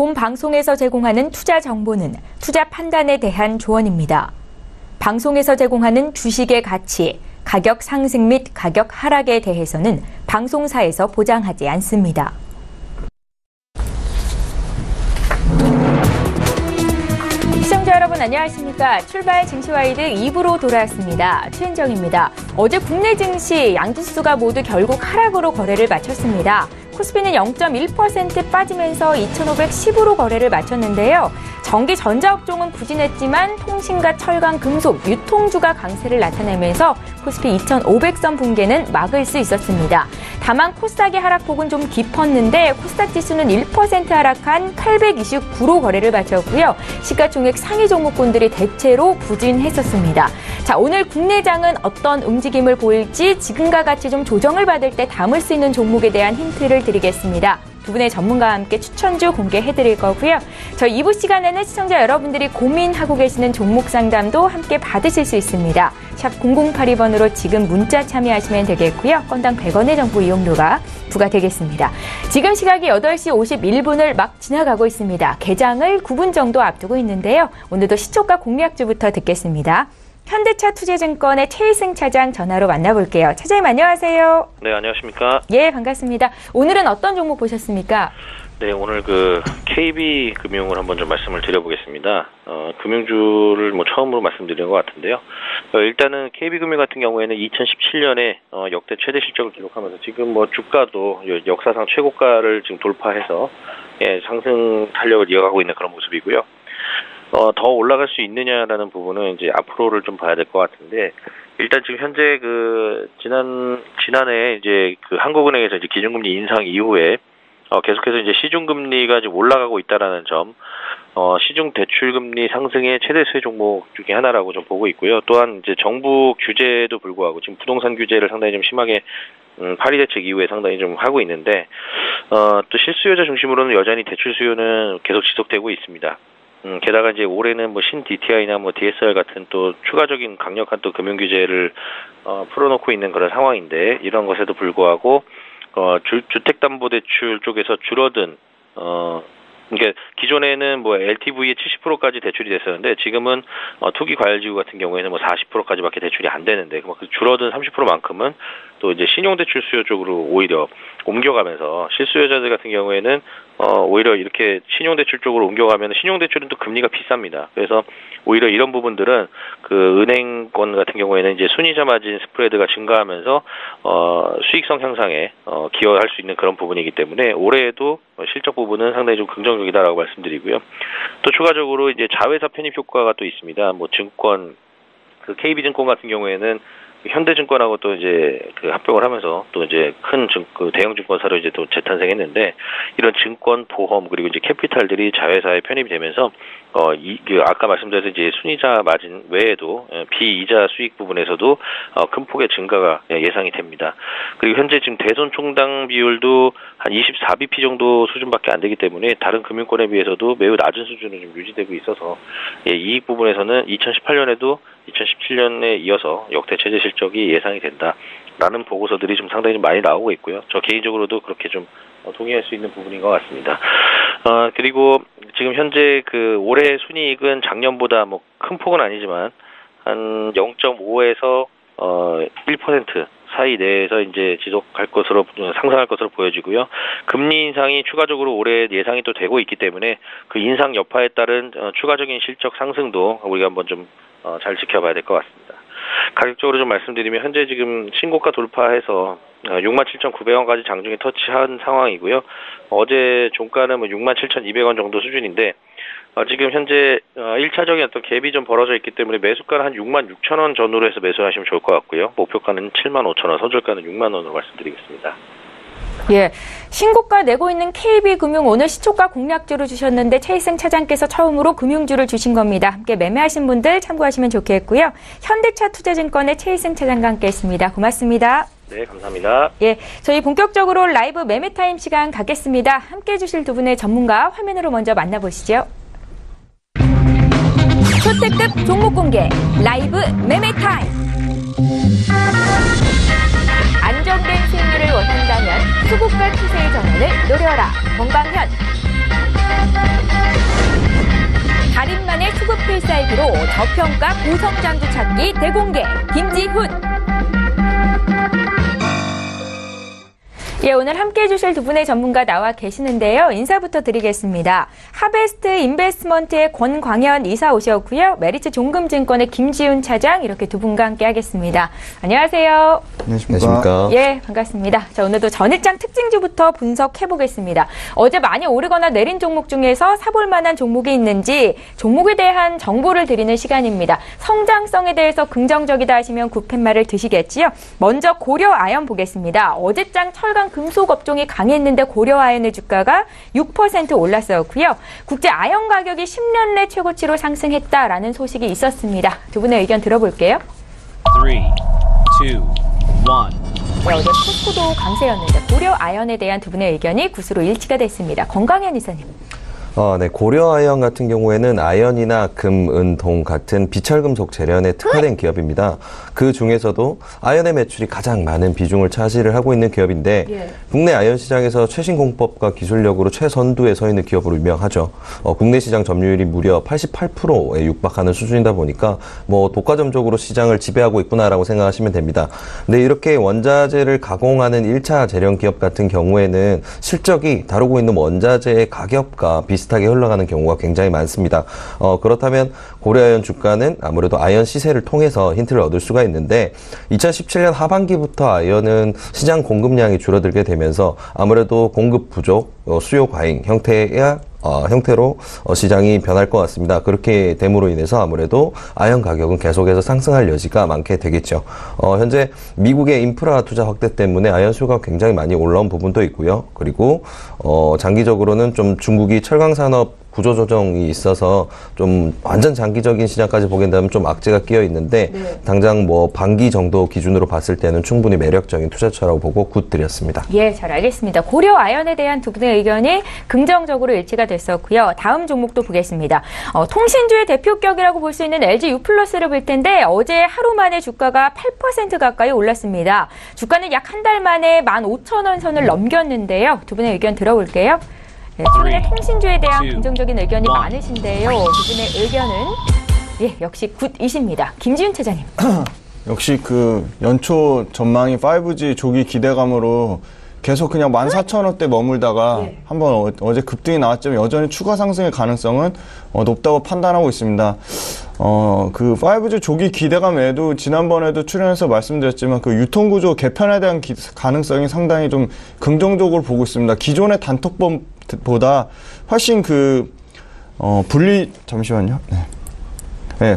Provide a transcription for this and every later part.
본 방송에서 제공하는 투자 정보는 투자 판단에 대한 조언입니다. 방송에서 제공하는 주식의 가치, 가격 상승 및 가격 하락에 대해서는 방송사에서 보장하지 않습니다. 시청자 여러분 안녕하십니까. 출발 증시와이드 2부로 돌아왔습니다. 최은정입니다. 어제 국내 증시 양지수가 모두 결국 하락으로 거래를 마쳤습니다. 코스피는 0.1% 빠지면서 2,510으로 거래를 마쳤는데요. 전기 전자업종은 부진했지만 통신과 철강, 금속, 유통주가 강세를 나타내면서 코스피 2,500선 붕괴는 막을 수 있었습니다. 다만 코스닥의 하락폭은 좀 깊었는데 코스닥 지수는 1% 하락한 829로 거래를 마쳤고요. 시가총액 상위 종목군들이 대체로 부진했었습니다. 자, 오늘 국내장은 어떤 움직임을 보일지 지금과 같이 좀 조정을 받을 때 담을 수 있는 종목에 대한 힌트를 드리겠습니다. 두 분의 전문가와 함께 추천주 공개해드릴 거고요. 저희 2부 시간에는 시청자 여러분들이 고민하고 계시는 종목 상담도 함께 받으실 수 있습니다. 샵 0082번으로 지금 문자 참여하시면 되겠고요. 건당 100원의 정보 이용료가 부과되겠습니다. 지금 시각이 8시 51분을 막 지나가고 있습니다. 개장을 9분 정도 앞두고 있는데요. 오늘도 시초가 공략주부터 듣겠습니다. 현대차 투자증권의 최희승 차장 전화로 만나볼게요. 차장님 안녕하세요. 네, 안녕하십니까? 예, 반갑습니다. 오늘은 어떤 종목 보셨습니까? 네, 오늘 KB금융을 한번 좀 말씀을 드려보겠습니다. 금융주를 처음으로 말씀드리는 것 같은데요. 일단은 KB금융 같은 경우에는 2017년에 역대 최대 실적을 기록하면서 지금 주가도 역사상 최고가를 지금 돌파해서 상승 탄력을 이어가고 있는 그런 모습이고요. 더 올라갈 수 있느냐라는 부분은 이제 앞으로를 좀 봐야 될 것 같은데, 일단 지금 현재 지난해 이제 한국은행에서 이제 기준금리 인상 이후에 계속해서 이제 시중금리가 지금 올라가고 있다라는 점, 시중 대출금리 상승의 최대 수혜 종목 중에 하나라고 좀 보고 있고요. 또한 이제 정부 규제도 불구하고 지금 부동산 규제를 상당히 좀 심하게 파리 대책 이후에 상당히 좀 하고 있는데, 또 실수요자 중심으로는 여전히 대출 수요는 계속 지속되고 있습니다. 게다가 이제 올해는 신 DTI나 DSR 같은 또 추가적인 강력한 또 금융 규제를 풀어놓고 있는 그런 상황인데, 이런 것에도 불구하고 주택담보대출 쪽에서 줄어든 그러니까 기존에는 LTV의 70%까지 대출이 됐었는데, 지금은 투기과열지구 같은 경우에는 40%까지밖에 대출이 안 되는데, 줄어든 30%만큼은 또 이제 신용대출 수요 쪽으로 오히려 옮겨가면서, 실수요자들 같은 경우에는 오히려 이렇게 신용대출 쪽으로 옮겨가면, 신용대출은 또 금리가 비쌉니다. 그래서 오히려 이런 부분들은 은행권 같은 경우에는 이제 순이자 마진 스프레드가 증가하면서 수익성 향상에 기여할 수 있는 그런 부분이기 때문에 올해에도 실적 부분은 상당히 좀 긍정적이다라고 말씀드리고요. 또 추가적으로 이제 자회사 편입 효과가 또 있습니다. 증권 KB증권 같은 경우에는 현대증권하고 또 이제 합병을 하면서 또 이제 큰 대형 증권사로 이제 또 재탄생했는데, 이런 증권, 보험, 그리고 이제 캐피탈들이 자회사에 편입이 되면서 아까 말씀드린 이제 순이자 마진 외에도 비이자 수익 부분에서도 큰 폭의 증가가 예상이 됩니다. 그리고 현재 지금 대손 총당 비율도 한 24bp 정도 수준밖에 안 되기 때문에 다른 금융권에 비해서도 매우 낮은 수준으로 좀 유지되고 있어서, 이익 부분에서는 2018년에도 2017년에 이어서 역대 최대 실적이 예상이 된다라는 보고서들이 좀 상당히 좀 많이 나오고 있고요. 저 개인적으로도 그렇게 좀 동의할 수 있는 부분인 것 같습니다. 그리고 지금 현재 올해 순이익은 작년보다 큰 폭은 아니지만 한 0.5에서 1% 사이 내에서 이제 지속할 것으로, 상승할 것으로 보여지고요. 금리 인상이 추가적으로 올해 예상이 또 되고 있기 때문에 그 인상 여파에 따른 추가적인 실적 상승도 우리가 한번 좀 잘 지켜봐야 될 것 같습니다. 가격적으로 좀 말씀드리면, 현재 지금 신고가 돌파해서 67,900원까지 장중에 터치한 상황이고요. 어제 종가는 67,200원 정도 수준인데, 지금 현재 1차적인 어떤 갭이 좀 벌어져 있기 때문에 매수가는 한 66,000원 전후로 해서 매수하시면 좋을 것 같고요. 목표가는 75,000원, 선절가는 6만 원으로 말씀드리겠습니다. 예, 신고가 내고 있는 KB금융 오늘 시초가 공략주로 주셨는데 최희승 차장께서 처음으로 금융주를 주신 겁니다. 함께 매매하신 분들 참고하시면 좋겠고요. 현대차 투자증권의 최희승 차장과 함께했습니다. 고맙습니다. 네, 감사합니다. 예, 저희 본격적으로 라이브 매매 타임 시간 갖겠습니다. 함께해 주실 두 분의 전문가 화면으로 먼저 만나보시죠. 초특급 종목 공개 라이브 매매 타임. 안정된 수익률을 원한다면 수급과 추세의 전환을 노려라. 권광현. 저평가 고성장주 찾기 대공개 김지훈. 예, 오늘 함께해 주실 두 분의 전문가 나와 계시는데요. 인사부터 드리겠습니다. 하베스트 인베스트먼트의 권광현 이사 오셨고요. 메리츠 종금증권의 김지훈 차장 이렇게 두 분과 함께 하겠습니다. 안녕하세요. 안녕하십니까. 예, 반갑습니다. 자, 오늘도 전일장 특징주부터 분석해 보겠습니다. 어제 많이 오르거나 내린 종목 중에서 사볼 만한 종목이 있는지 종목에 대한 정보를 드리는 시간입니다. 성장성에 대해서 긍정적이다 하시면 굿팻말을 드시겠지요. 먼저 고려아연 보겠습니다. 어제장 철강 금속 업종이 강했는데 고려아연의 주가가 6% 올랐었고요. 국제 아연 가격이 10년 내 최고치로 상승했다라는 소식이 있었습니다. 두 분의 의견 들어볼게요. 3, 2, 1. 네, 어제 포스코도 강세였는데 고려아연에 대한 두 분의 의견이 굿으로 일치가 됐습니다. 권광현 이사님. 네, 고려아연 같은 경우에는 아연이나 금, 은, 동 같은 비철금속 재련에 특화된 기업입니다. 그 중에서도 아연의 매출이 가장 많은 비중을 차지를 하고 있는 기업인데 국내 아연 시장에서 최신 공법과 기술력으로 최선두에 서 있는 기업으로 유명하죠. 국내 시장 점유율이 무려 88%에 육박하는 수준이다 보니까 독과점적으로 시장을 지배하고 있구나라고 생각하시면 됩니다. 근데 이렇게 원자재를 가공하는 1차 재련 기업 같은 경우에는 실적이 다루고 있는 원자재의 가격과 비슷하게 흘러가는 경우가 굉장히 많습니다. 그렇다면 고려아연 주가는 아무래도 아연 시세를 통해서 힌트를 얻을 수가 있는데 2017년 하반기부터 아연은 시장 공급량이 줄어들게 되면서 아무래도 공급 부족, 수요 과잉 형태로 시장이 변할 것 같습니다. 그렇게 됨으로 인해서 아무래도 아연 가격은 계속해서 상승할 여지가 많게 되겠죠. 현재 미국의 인프라 투자 확대 때문에 아연 수요가 굉장히 많이 올라온 부분도 있고요. 그리고 장기적으로는 좀 중국이 철강 산업 구조조정이 있어서 좀 완전 장기적인 시장까지 보게 된다면 좀 악재가 끼어 있는데 당장 반기 정도 기준으로 봤을 때는 충분히 매력적인 투자처라고 보고 굿 드렸습니다. 예, 잘 알겠습니다. 고려아연에 대한 두 분의 의견이 긍정적으로 일치가 됐었고요. 다음 종목도 보겠습니다. 통신주의 대표격이라고 볼 수 있는 LG U+를 볼 텐데 어제 하루 만에 주가가 8% 가까이 올랐습니다. 주가는 약 한 달 만에 15,000원 선을 넘겼는데요. 두 분의 의견 들어볼게요. 네, 최근에 통신주에 대한 긍정적인 의견이 많으신데요. 두 분의 의견은 역시 굿이십니다. 김지훈 차장님. 역시 그 연초 전망이 5G 조기 기대감으로 계속 그냥 14,000원대 머물다가 한번 어제 급등이 나왔지만 여전히 추가 상승의 가능성은 높다고 판단하고 있습니다. 그 5G 조기 기대감 외에도 지난번에도 출연해서 말씀드렸지만 그 유통구조 개편에 대한 가능성이 상당히 좀 긍정적으로 보고 있습니다. 기존의 단톡법보다 훨씬 잠시만요.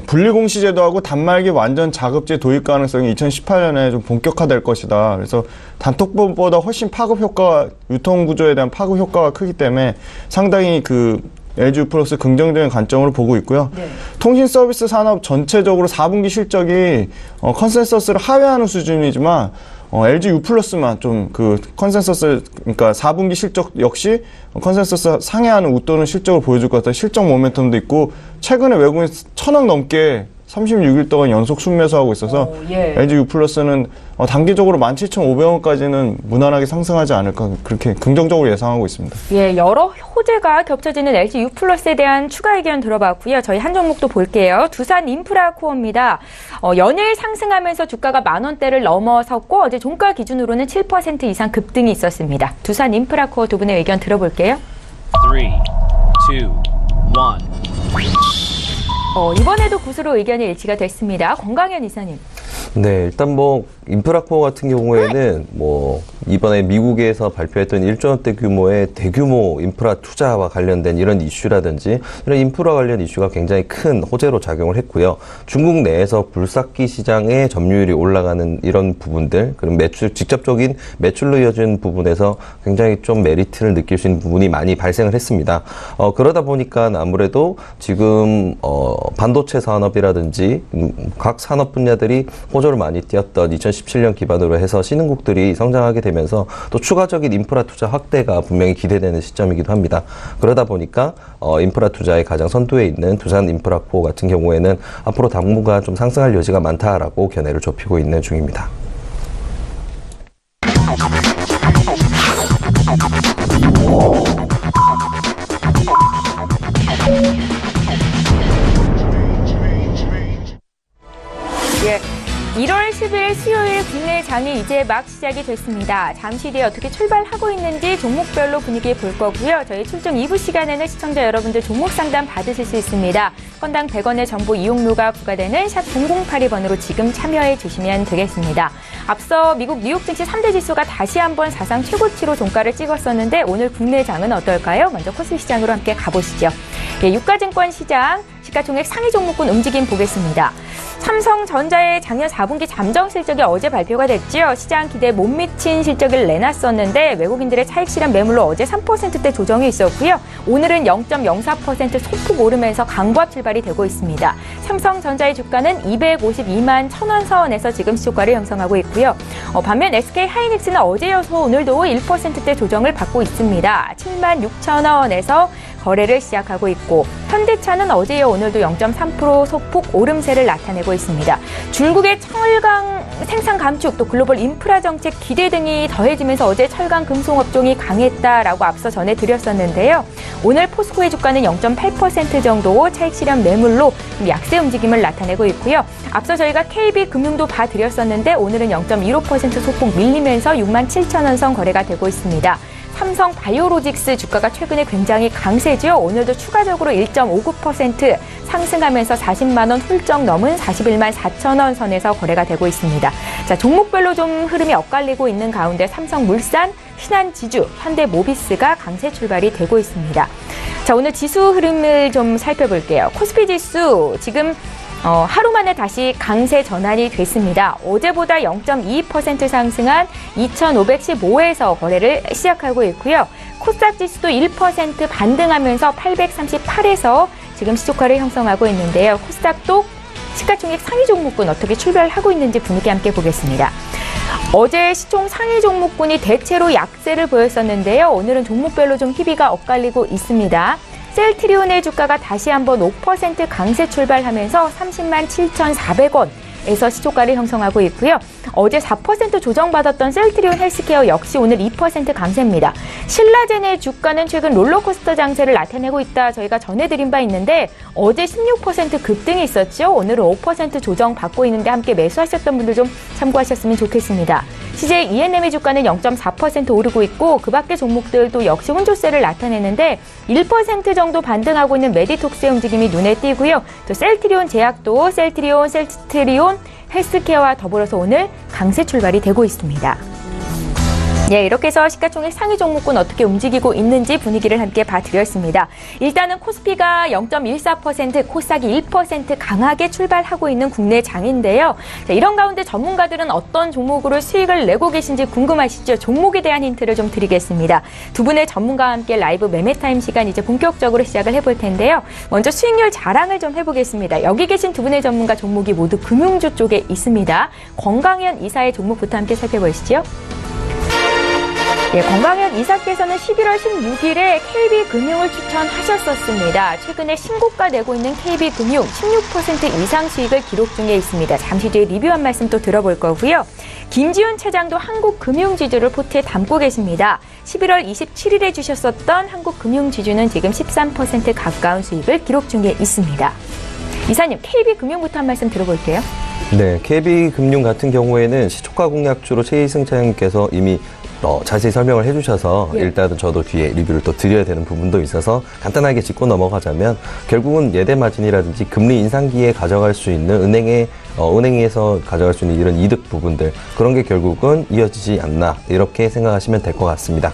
분리공시제도하고 단말기 완전 자급제 도입 가능성이 2018년에 좀 본격화될 것이다. 그래서 단톡법보다 훨씬 유통구조에 대한 파급 효과가 크기 때문에 상당히 LG U+ 긍정적인 관점으로 보고 있고요. 통신 서비스 산업 전체적으로 4분기 실적이 컨센서스를 하회하는 수준이지만 LG U+만 좀 컨센서스, 그러니까 4분기 실적 역시 컨센서스 상회하는 웃도는 실적을 보여줄 것 같아요. 실적 모멘텀도 있고, 최근에 외국인 1,000억 넘게 36일 동안 연속 순매수하고 있어서 LG U+는 단기적으로 17,500원까지는 무난하게 상승하지 않을까 그렇게 긍정적으로 예상하고 있습니다. 예, 여러 호재가 겹쳐지는 LG U+에 대한 추가 의견 들어봤고요. 저희 한 종목도 볼게요. 두산 인프라코어입니다. 연일 상승하면서 주가가 10,000원대를 넘어섰고 어제 종가 기준으로는 7% 이상 급등이 있었습니다. 두산 인프라코어 두 분의 의견 들어볼게요. 3, 2, 1. 이번에도 굿으로 의견이 일치가 됐습니다. 권광현 이사님. 네, 일단 인프라코어 같은 경우에는 이번에 미국에서 발표했던 1조 원대 규모의 대규모 인프라 투자와 관련된 이런 이슈라든지 이런 인프라 관련 이슈가 굉장히 큰 호재로 작용을 했고요. 중국 내에서 굴삭기 시장의 점유율이 올라가는 이런 부분들, 그리고 직접적인 매출로 이어진 부분에서 굉장히 좀 메리트를 느낄 수 있는 부분이 많이 발생을 했습니다. 그러다 보니까 아무래도 지금 반도체 산업이라든지 각 산업 분야들이 호조를 많이 띄었던 2017년 기반으로 해서 신흥국들이 성장하게 되면서 또 추가적인 인프라 투자 확대가 분명히 기대되는 시점이기도 합니다. 그러다 보니까 인프라 투자의 가장 선두에 있는 두산 인프라코어 같은 경우에는 앞으로 당분간 좀 상승할 여지가 많다라고 견해를 좁히고 있는 중입니다. 30일 수요일 국내 장이 이제 막 시작이 됐습니다. 잠시 뒤에 어떻게 출발하고 있는지 종목별로 분위기 볼 거고요. 저희 출중 2부 시간에는 시청자 여러분들 종목 상담 받으실 수 있습니다. 건당 100원의 정보 이용료가 부과되는 샵 0082번으로 지금 참여해 주시면 되겠습니다. 앞서 미국 뉴욕 증시 3대 지수가 다시 한번 사상 최고치로 종가를 찍었었는데 오늘 국내 장은 어떨까요? 먼저 코스피 시장으로 함께 가보시죠. 예, 유가증권 시장 시가총액 상위 종목군 움직임 보겠습니다. 삼성전자의 작년 4분기 잠정 실적이 어제 발표가 됐죠. 시장 기대에 못 미친 실적을 내놨었는데 외국인들의 차익 실현 매물로 어제 3%대 조정이 있었고요. 오늘은 0.04% 소폭 오르면서 강보합 출발이 되고 있습니다. 삼성전자의 주가는 252만 1,000원 선에서 지금 시초가를 형성하고 있고요. 반면 SK하이닉스는 어제 이어서 오늘도 1%대 조정을 받고 있습니다. 7만 6천 원에서 거래를 시작하고 있고 현대차는 어제 이어 오늘도 0.3% 소폭 오름세를 나타내고 있습니다. 중국의 철강 생산 감축 또 글로벌 인프라 정책 기대 등이 더해지면서 어제 철강 금속업종이 강했다라고 앞서 전해드렸었는데요. 오늘 포스코의 주가는 0.8% 정도 차익 실현 매물로 약세 움직임을 나타내고 있고요. 앞서 저희가 KB금융도 봐드렸었는데 오늘은 0.15% 소폭 밀리면서 6만 7천 원 선 거래가 되고 있습니다. 삼성 바이오로직스 주가가 최근에 굉장히 강세죠. 오늘도 추가적으로 1.59% 상승하면서 40만 원 훌쩍 넘은 41만 4천 원 선에서 거래가 되고 있습니다. 자, 종목별로 좀 흐름이 엇갈리고 있는 가운데 삼성물산, 신한지주, 현대모비스가 강세 출발이 되고 있습니다. 자, 오늘 지수 흐름을 좀 살펴볼게요. 코스피 지수 지금 하루 만에 다시 강세 전환이 됐습니다. 어제보다 0.22% 상승한 2,515에서 거래를 시작하고 있고요. 코스닥 지수도 1% 반등하면서 838에서 지금 시초가를 형성하고 있는데요. 코스닥도 시가총액 상위 종목군 어떻게 출발하고 있는지 분위기 함께 보겠습니다. 어제 시총 상위 종목군이 대체로 약세를 보였었는데요. 오늘은 종목별로 좀 희비가 엇갈리고 있습니다. 셀트리온의 주가가 다시 한번 5% 강세 출발하면서 30만 7,400원에서 시초가를 형성하고 있고요. 어제 4% 조정받았던 셀트리온 헬스케어 역시 오늘 2% 강세입니다. 신라젠의 주가는 최근 롤러코스터 장세를 나타내고 있다 저희가 전해드린 바 있는데 어제 16% 급등이 있었죠. 오늘은 5% 조정받고 있는데 함께 매수하셨던 분들 좀 참고하셨으면 좋겠습니다. CJ E&M의 주가는 0.4% 오르고 있고 그 밖의 종목들도 역시 혼조세를 나타내는데 1% 정도 반등하고 있는 메디톡스의 움직임이 눈에 띄고요. 또 셀트리온 제약도 셀트리온 헬스케어와 더불어서 오늘 강세 출발이 되고 있습니다. 네, 이렇게 해서 시가총액 상위 종목군 어떻게 움직이고 있는지 분위기를 함께 봐드렸습니다. 일단은 코스피가 0.14%, 코스닥이 1% 강하게 출발하고 있는 국내 장인데요. 자, 이런 가운데 전문가들은 어떤 종목으로 수익을 내고 계신지 궁금하시죠? 종목에 대한 힌트를 좀 드리겠습니다. 두 분의 전문가와 함께 라이브 매매타임 시간 이제 본격적으로 시작을 해볼 텐데요. 먼저 수익률 자랑을 좀 해보겠습니다. 여기 계신 두 분의 전문가 종목이 모두 금융주 쪽에 있습니다. 권광현 이사의 종목부터 함께 살펴보시죠. 예, 권광현 이사께서는 11월 16일에 KB금융을 추천하셨었습니다. 최근에 신고가 내고 있는 KB금융 16% 이상 수익을 기록 중에 있습니다. 잠시 뒤에 리뷰 한 말씀 또 들어볼 거고요. 김지훈 차장도 한국금융지주를 포트에 담고 계십니다. 11월 27일에 주셨었던 한국금융지주는 지금 13% 가까운 수익을 기록 중에 있습니다. 이사님, KB금융부터 한 말씀 들어볼게요. 네, KB금융 같은 경우에는 시초가 공략주로 최희승 차장님께서 이미 자세히 설명을 해주셔서 예. 일단은 저도 뒤에 리뷰를 또 드려야 되는 부분도 있어서 간단하게 짚고 넘어가자면 결국은 예대 마진이라든지 금리 인상기에 가져갈 수 있는 은행에서 가져갈 수 있는 이런 이득 부분들 그런 게 결국은 이어지지 않나 이렇게 생각하시면 될 것 같습니다.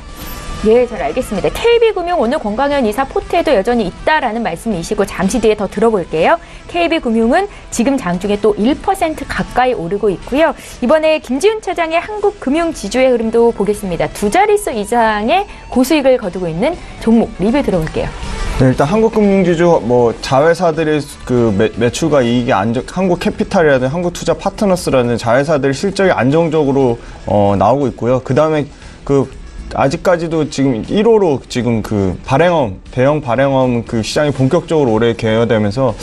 예, 잘 알겠습니다. KB금융 오늘 권광현 이사 포트에도 여전히 있다라는 말씀이시고 잠시 뒤에 더 들어볼게요. KB금융은 지금 장중에 또 1% 가까이 오르고 있고요. 이번에 김지훈 차장의 한국금융지주의 흐름도 보겠습니다. 두 자릿수 이상의 고수익을 거두고 있는 종목 리뷰 들어볼게요. 네, 일단 한국금융지주 자회사들의 그 매출과 이익이 한국캐피탈이라든지 한국투자파트너스라는 자회사들 실적이 안정적으로 나오고 있고요. 그 다음에 아직까지도 지금 1호로 지금 대형 발행엄 시장이 본격적으로 올해 개요되면서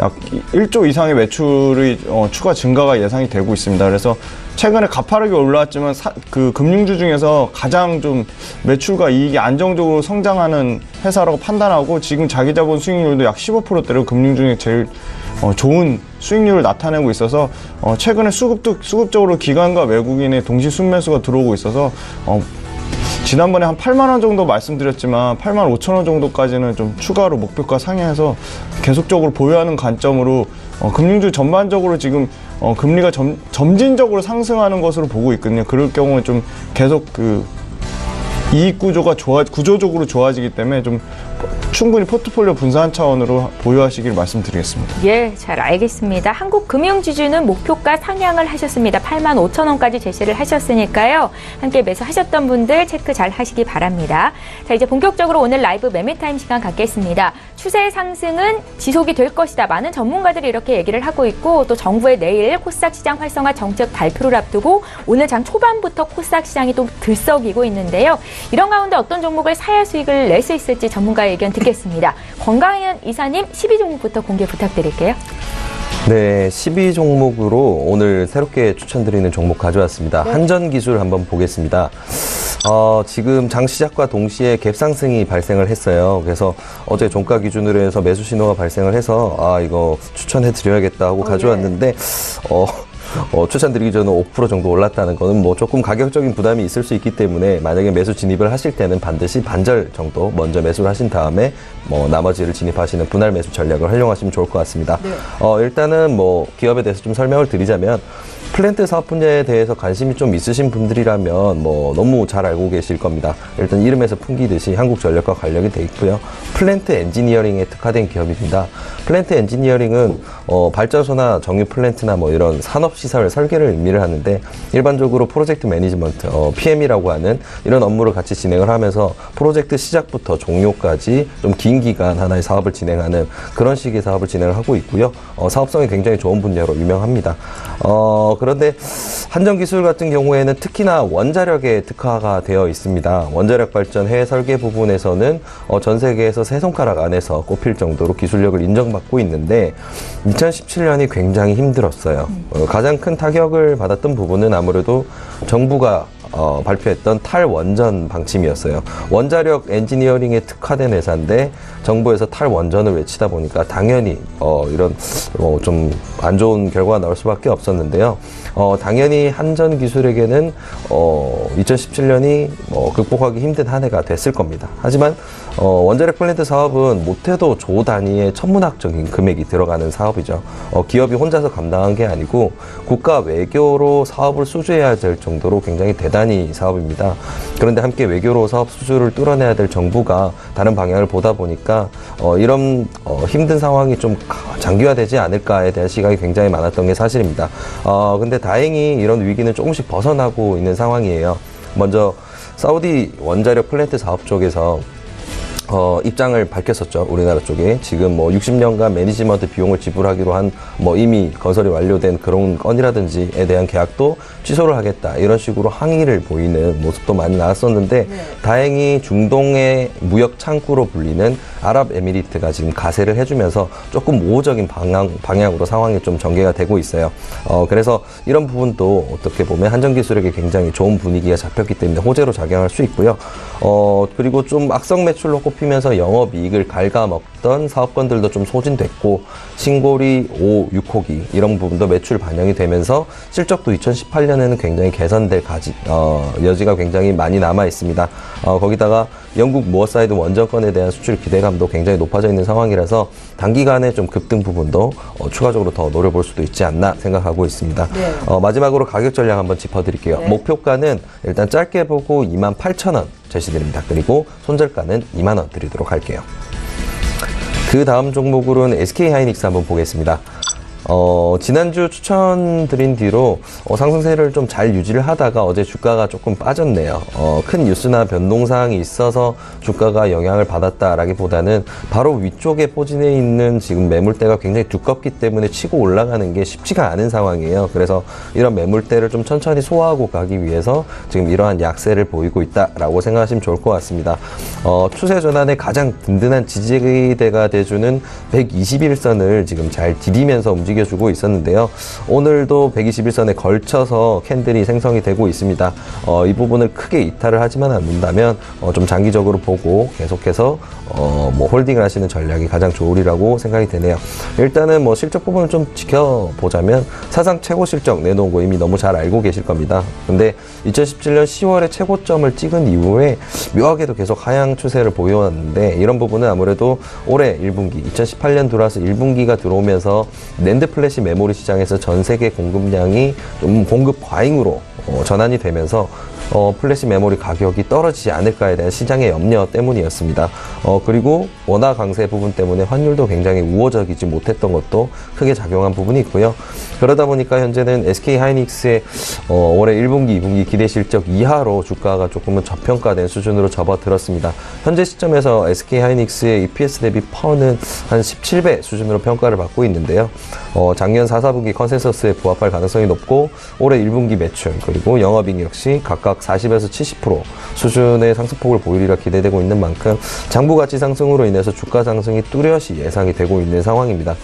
약 1조 이상의 매출이 추가 증가가 예상이 되고 있습니다. 그래서 최근에 가파르게 올라왔지만 그 금융주 중에서 가장 좀 매출과 이익이 안정적으로 성장하는 회사라고 판단하고 지금 자기 자본 수익률도 약 15%대로 금융 중에 제일 좋은 수익률을 나타내고 있어서 최근에 수급적으로 기관과 외국인의 동시 순매수가 들어오고 있어서 지난번에 한 8만 원 정도 말씀드렸지만 8만 5천 원 정도까지는 좀 추가로 목표가 상향해서 계속적으로 보유하는 관점으로 금융주 전반적으로 지금 금리가 점진적으로 상승하는 것으로 보고 있거든요. 그럴 경우에 좀 계속 그 이익 구조가 구조적으로 좋아지기 때문에 좀 충분히 포트폴리오 분산 차원으로 보유하시길 말씀드리겠습니다. 예, 잘 알겠습니다. 한국금융지주는 목표가 상향을 하셨습니다. 8만 5천 원까지 제시를 하셨으니까요. 함께 매수하셨던 분들 체크 잘 하시기 바랍니다. 자, 이제 본격적으로 오늘 라이브 매매타임 시간 갖겠습니다. 추세 상승은 지속이 될 것이다. 많은 전문가들이 이렇게 얘기를 하고 있고 또 정부의 내일 코스닥 시장 활성화 정책 발표를 앞두고 오늘 장 초반부터 코스닥 시장이 또 들썩이고 있는데요. 이런 가운데 어떤 종목을 사야 수익을 낼 수 있을지 전문가의 의견 듣겠습니다. 권강현 이사님 12종목부터 공개 부탁드릴게요. 네, 12종목으로 오늘 새롭게 추천드리는 종목 가져왔습니다. 네. 한전기술 한번 보겠습니다. 지금 장 시작과 동시에 갭상승이 발생을 했어요. 그래서 어제 종가 기준으로 해서 매수 신호가 발생을 해서 이거 추천해드려야겠다 하고 가져왔는데 추천드리기 전에 5% 정도 올랐다는 거는 뭐 조금 가격적인 부담이 있을 수 있기 때문에 만약에 매수 진입을 하실 때는 반드시 반절 정도 먼저 매수를 하신 다음에 나머지를 진입하시는 분할 매수 전략을 활용하시면 좋을 것 같습니다. 네. 일단은 기업에 대해서 좀 설명을 드리자면 플랜트 사업 분야에 대해서 관심이 좀 있으신 분들이라면 너무 잘 알고 계실 겁니다. 일단 이름에서 풍기듯이 한국전력과 관련이 돼 있고요. 플랜트 엔지니어링에 특화된 기업입니다. 플랜트 엔지니어링은 발전소나 정유 플랜트나 이런 산업시설 설계를 의미를 하는데 일반적으로 프로젝트 매니지먼트, PM이라고 하는 이런 업무를 같이 진행을 하면서 프로젝트 시작부터 종료까지 좀 긴 기간 하나의 사업을 진행하는 그런 식의 사업을 진행을 하고 있고요. 사업성이 굉장히 좋은 분야로 유명합니다. 그런데 한전기술 같은 경우에는 특히나 원자력에 특화가 되어 있습니다. 원자력 발전 해외 설계 부분에서는 전 세계에서 세 손가락 안에서 꼽힐 정도로 기술력을 인정받고 있는데 2017년이 굉장히 힘들었어요. 가장 큰 타격을 받았던 부분은 아무래도 정부가 발표했던 탈원전 방침이었어요. 원자력 엔지니어링에 특화된 회사인데 정부에서 탈원전을 외치다 보니까 당연히 이런 좀 안 좋은 결과가 나올 수밖에 없었는데요. 당연히 한전기술에게는 2017년이 극복하기 힘든 한 해가 됐을 겁니다. 하지만 원자력 플랜트 사업은 못해도 조 단위의 천문학적인 금액이 들어가는 사업이죠. 기업이 혼자서 감당한 게 아니고 국가 외교로 사업을 수주해야 될 정도로 굉장히 대단히 사업입니다. 그런데 함께 외교로 사업 수주를 뚫어내야 될 정부가 다른 방향을 보다 보니까 이런 힘든 상황이 좀 장기화되지 않을까에 대한 시각이 굉장히 많았던 게 사실입니다. 근데 다행히 이런 위기는 조금씩 벗어나고 있는 상황이에요. 먼저 사우디 원자력 플랜트 사업 쪽에서 입장을 밝혔었죠. 우리나라 쪽에. 지금 60년간 매니지먼트 비용을 지불하기로 한 이미 건설이 완료된 그런 건이라든지에 대한 계약도 취소를 하겠다. 이런 식으로 항의를 보이는 모습도 많이 나왔었는데 다행히 중동의 무역 창구로 불리는 아랍에미리트가 지금 가세를 해주면서 조금 우호적인 방향으로 상황이 좀 전개가 되고 있어요. 그래서 이런 부분도 어떻게 보면 한전기술에게 굉장히 좋은 분위기가 잡혔기 때문에 호재로 작용할 수 있고요. 그리고 좀 악성 매출로 꼽히면서 영업이익을 갉아먹던 사업권들도 좀 소진됐고 신고리 5, 6호기 이런 부분도 매출 반영이 되면서 실적도 2018년에는 굉장히 개선될 여지가 굉장히 많이 남아 있습니다. 거기다가 영국 무어사이드 원전건에 대한 수출 기대감도 굉장히 높아져 있는 상황이라서 단기간에 좀 급등 부분도 추가적으로 더 노려볼 수도 있지 않나 생각하고 있습니다. 네. 마지막으로 가격 전략 한번 짚어드릴게요. 네. 목표가는 일단 짧게 보고 28,000원 제시드립니다. 그리고 손절가는 2만 원 드리도록 할게요. 그 다음 종목으로는 SK하이닉스 한번 보겠습니다. 지난주 추천드린 뒤로 상승세를 좀 잘 유지를 하다가 어제 주가가 조금 빠졌네요. 큰 뉴스나 변동사항이 있어서 주가가 영향을 받았다라기보다는 바로 위쪽에 포진해 있는 지금 매물대가 굉장히 두껍기 때문에 치고 올라가는 게 쉽지가 않은 상황이에요. 그래서 이런 매물대를 좀 천천히 소화하고 가기 위해서 지금 이러한 약세를 보이고 있다라고 생각하시면 좋을 것 같습니다. 추세 전환의 가장 든든한 지지대가 돼주는 121선을 지금 잘 디디면서 움직여주고 있었는데요. 오늘도 121선에 걸쳐서 캔들이 생성이 되고 있습니다. 이 부분을 크게 이탈을 하지만 않는다면 좀 장기적으로 보고 계속해서 홀딩을 하시는 전략이 가장 좋으리라고 생각이 되네요. 일단은 실적 부분을 좀 지켜보자면 사상 최고 실적 내놓은 거 이미 너무 잘 알고 계실 겁니다. 근데 2017년 10월에 최고점을 찍은 이후에 묘하게도 계속 하향 추세를 보여왔는데 이런 부분은 아무래도 올해 1분기 2018년 들어와서 1분기가 들어오면서 낸드 플래시 메모리 시장에서 전 세계 공급량이 좀 공급 과잉으로 전환이 되면서 플래시 메모리 가격이 떨어지지 않을까에 대한 시장의 염려 때문이었습니다. 그리고 원화 강세 부분 때문에 환율도 굉장히 우호적이지 못했던 것도 크게 작용한 부분이 있고요. 그러다 보니까 현재는 SK하이닉스의 올해 1분기, 2분기 기대 실적 이하로 주가가 조금은 저평가된 수준으로 접어들었습니다. 현재 시점에서 SK하이닉스의 EPS 대비 퍼는 한 17배 수준으로 평가를 받고 있는데요. 작년 4, 4분기 컨센서스에 부합할 가능성이 높고 올해 1분기 매출 그리고 영업이익 역시 각각 40에서 70% 수준의 상승폭을 보이리라 기대되고 있는 만큼 장부 가치 상승으로 인해서 주가 상승이 뚜렷이 예상이 되고 있는 상황입니다.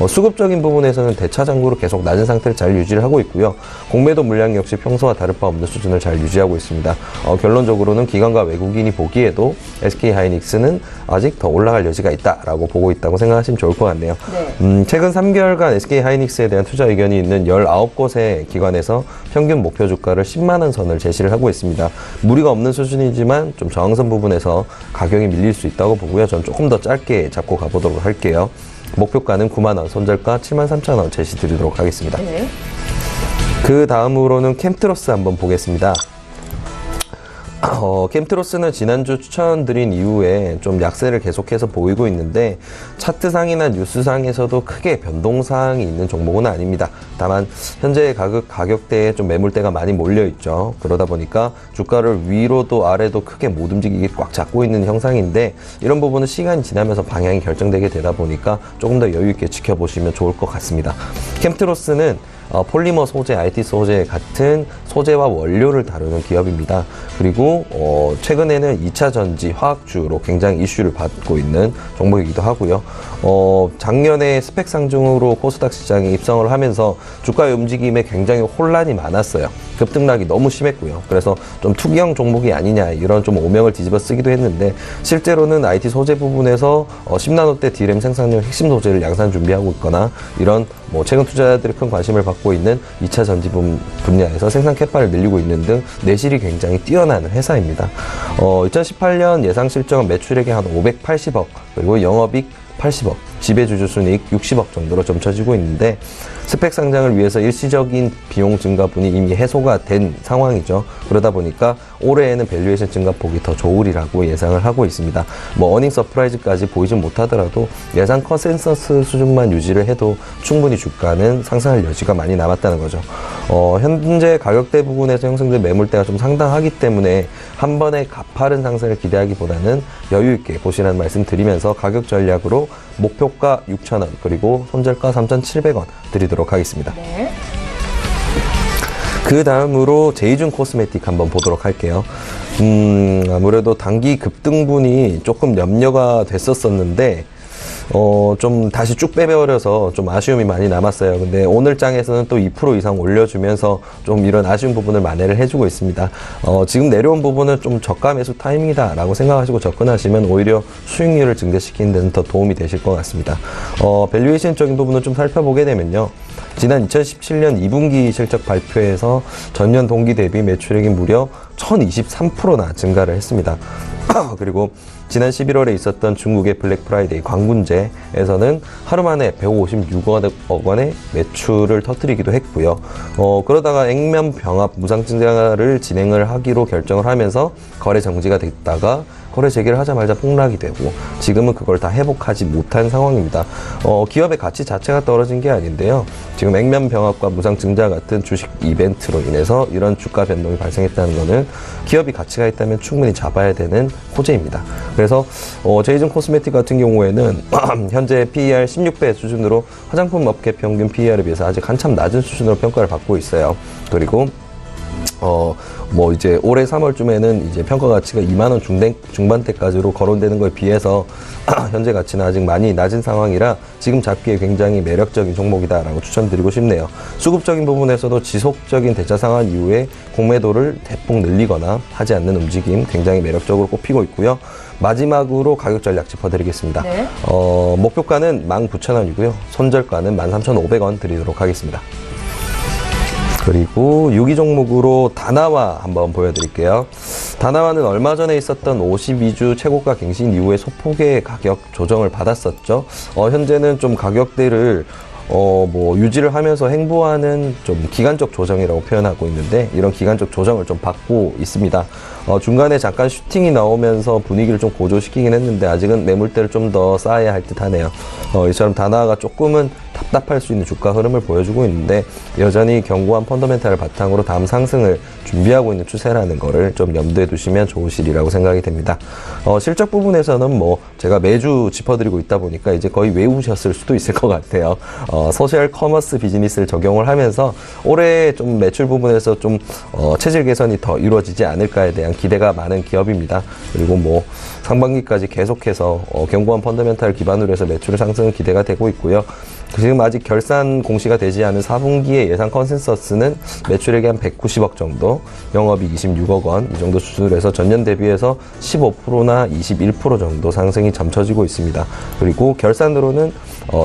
수급적인 부분에서는 대차장구로 계속 낮은 상태를 잘 유지를 하고 있고요. 공매도 물량 역시 평소와 다를 바 없는 수준을 잘 유지하고 있습니다. 결론적으로는 기관과 외국인이 보기에도 SK하이닉스는 아직 더 올라갈 여지가 있다라고 보고 있다고 생각하시면 좋을 것 같네요. 네. 최근 3개월간 SK하이닉스에 대한 투자 의견이 있는 19곳의 기관에서 평균 목표 주가를 10만원 선을 제시를 하고 있습니다. 무리가 없는 수준이지만 좀 저항선 부분에서 가격이 밀릴 수 있다고 보고요. 전 조금 더 짧게 잡고 가보도록 할게요. 목표가는 9만원, 손절가 73,000원 제시 드리도록 하겠습니다. 네. 그 다음으로는 캠트로스 한번 보겠습니다. 캠트로스는 지난주 추천드린 이후에 좀 약세를 계속해서 보이고 있는데 차트상이나 뉴스상에서도 크게 변동사항이 있는 종목은 아닙니다. 다만 현재 가격대에 좀 매물대가 많이 몰려있죠. 그러다 보니까 주가를 위로도 아래도 크게 못 움직이게 꽉 잡고 있는 형상인데 이런 부분은 시간이 지나면서 방향이 결정되게 되다 보니까 조금 더 여유있게 지켜보시면 좋을 것 같습니다. 캠트로스는 폴리머 소재, IT 소재 같은 소재와 원료를 다루는 기업입니다. 그리고 최근에는 2차 전지, 화학주로 굉장히 이슈를 받고 있는 종목이기도 하고요. 작년에 스펙 상중으로 코스닥 시장에 입성을 하면서 주가의 움직임에 굉장히 혼란이 많았어요. 급등락이 너무 심했고요. 그래서 좀 투기형 종목이 아니냐 이런 좀 오명을 뒤집어 쓰기도 했는데 실제로는 IT 소재 부분에서 10나노대 D램 생산용 핵심 소재를 양산 준비하고 있거나 이런 최근 투자자들이 큰 관심을 받고 있는 2차 전지 분야에서 생산 캐파를 늘리고 있는 등 내실이 굉장히 뛰어난 회사입니다. 2018년 예상 실적은 매출액이 한 580억 그리고 영업이익 80억, 지배주주 순이익 60억 정도로 점쳐지고 있는데 스펙 상장을 위해서 일시적인 비용 증가분이 이미 해소가 된 상황이죠. 그러다 보니까 올해에는 밸류에이션 증가폭이 더 좋으리라고 예상을 하고 있습니다. 어닝 서프라이즈까지 보이진 못하더라도 예상 컨센서스 수준만 유지를 해도 충분히 주가는 상승할 여지가 많이 남았다는 거죠. 현재 가격대 부분에서 형성된 매물대가 좀 상당하기 때문에 한 번에 가파른 상승을 기대하기보다는 여유 있게 보시라는 말씀 드리면서 가격 전략으로 목표가 6,000원 그리고 손절가 3,700원 드리도록 하겠습니다. 네. 그 다음으로 제이준 코스메틱 한번 보도록 할게요. 아무래도 단기 급등분이 조금 염려가 됐었는데 좀 다시 쭉 빼버려서 좀 아쉬움이 많이 남았어요. 근데 오늘 장에서는 또 2% 이상 올려주면서 좀 이런 아쉬운 부분을 만회를 해주고 있습니다. 지금 내려온 부분은 좀 저가 매수 타이밍이다 라고 생각하시고 접근하시면 오히려 수익률을 증대시키는 데는 더 도움이 되실 것 같습니다. 밸류에이션적인 부분을 좀 살펴보게 되면요. 지난 2017년 2분기 실적 발표에서 전년 동기 대비 매출액이 무려 1023%나 증가를 했습니다. 그리고 지난 11월에 있었던 중국의 블랙 프라이데이 광군제에서는 하루 만에 156억 원의 매출을 터뜨리기도 했고요. 그러다가 액면 병합 무상증자를 진행을 하기로 결정을 하면서 거래 정지가 됐다가 거래 재개를 하자마자 폭락이 되고 지금은 그걸 다 회복하지 못한 상황입니다. 기업의 가치 자체가 떨어진 게 아닌데요. 지금 액면 병합과 무상 증자 같은 주식 이벤트로 인해서 이런 주가 변동이 발생했다는 것은 기업이 가치가 있다면 충분히 잡아야 되는 호재입니다. 그래서 제이슨 코스메틱 같은 경우에는 현재 PER 16배 수준으로 화장품 업계 평균 PER에 비해서 아직 한참 낮은 수준으로 평가를 받고 있어요. 그리고 이제 올해 3월쯤에는 이제 평가 가치가 2만 원 중반대까지로 거론되는 거에 비해서 현재 가치는 아직 많이 낮은 상황이라 지금 잡기에 굉장히 매력적인 종목이다라고 추천드리고 싶네요. 수급적인 부분에서도 지속적인 대차 상환 이후에 공매도를 대폭 늘리거나 하지 않는 움직임 굉장히 매력적으로 꼽히고 있고요. 마지막으로 가격 전략 짚어드리겠습니다. 네. 목표가는 19,000원이고요. 손절가는 13,500원 드리도록 하겠습니다. 그리고 6위 종목으로 다나와 한번 보여드릴게요. 다나와는 얼마 전에 있었던 52주 최고가 갱신 이후에 소폭의 가격 조정을 받았었죠. 현재는 좀 가격대를 유지를 하면서 행보하는 좀 기간적 조정이라고 표현하고 있는데 이런 기간적 조정을 좀 받고 있습니다. 중간에 잠깐 슈팅이 나오면서 분위기를 좀 고조시키긴 했는데 아직은 매물대를 좀 더 쌓아야 할 듯 하네요. 이처럼 다나와가 조금은 답답할 수 있는 주가 흐름을 보여주고 있는데 여전히 견고한 펀더멘탈을 바탕으로 다음 상승을 준비하고 있는 추세라는 거를 좀 염두에 두시면 좋으시리라고 생각이 됩니다. 실적 부분에서는 제가 매주 짚어드리고 있다 보니까 이제 거의 외우셨을 수도 있을 것 같아요. 소셜 커머스 비즈니스를 적용을 하면서 올해 좀 매출 부분에서 좀 체질 개선이 더 이루어지지 않을까에 대한 기대가 많은 기업입니다. 그리고 상반기까지 계속해서 견고한 펀더멘탈 기반으로 해서 매출 상승은 기대가 되고 있고요. 지금 아직 결산 공시가 되지 않은 4분기의 예상 컨센서스는 매출액이 한 190억 정도, 영업이익 26억 원 이 정도 수준으로 해서 전년 대비해서 15%나 21% 정도 상승이 점쳐지고 있습니다. 그리고 결산으로는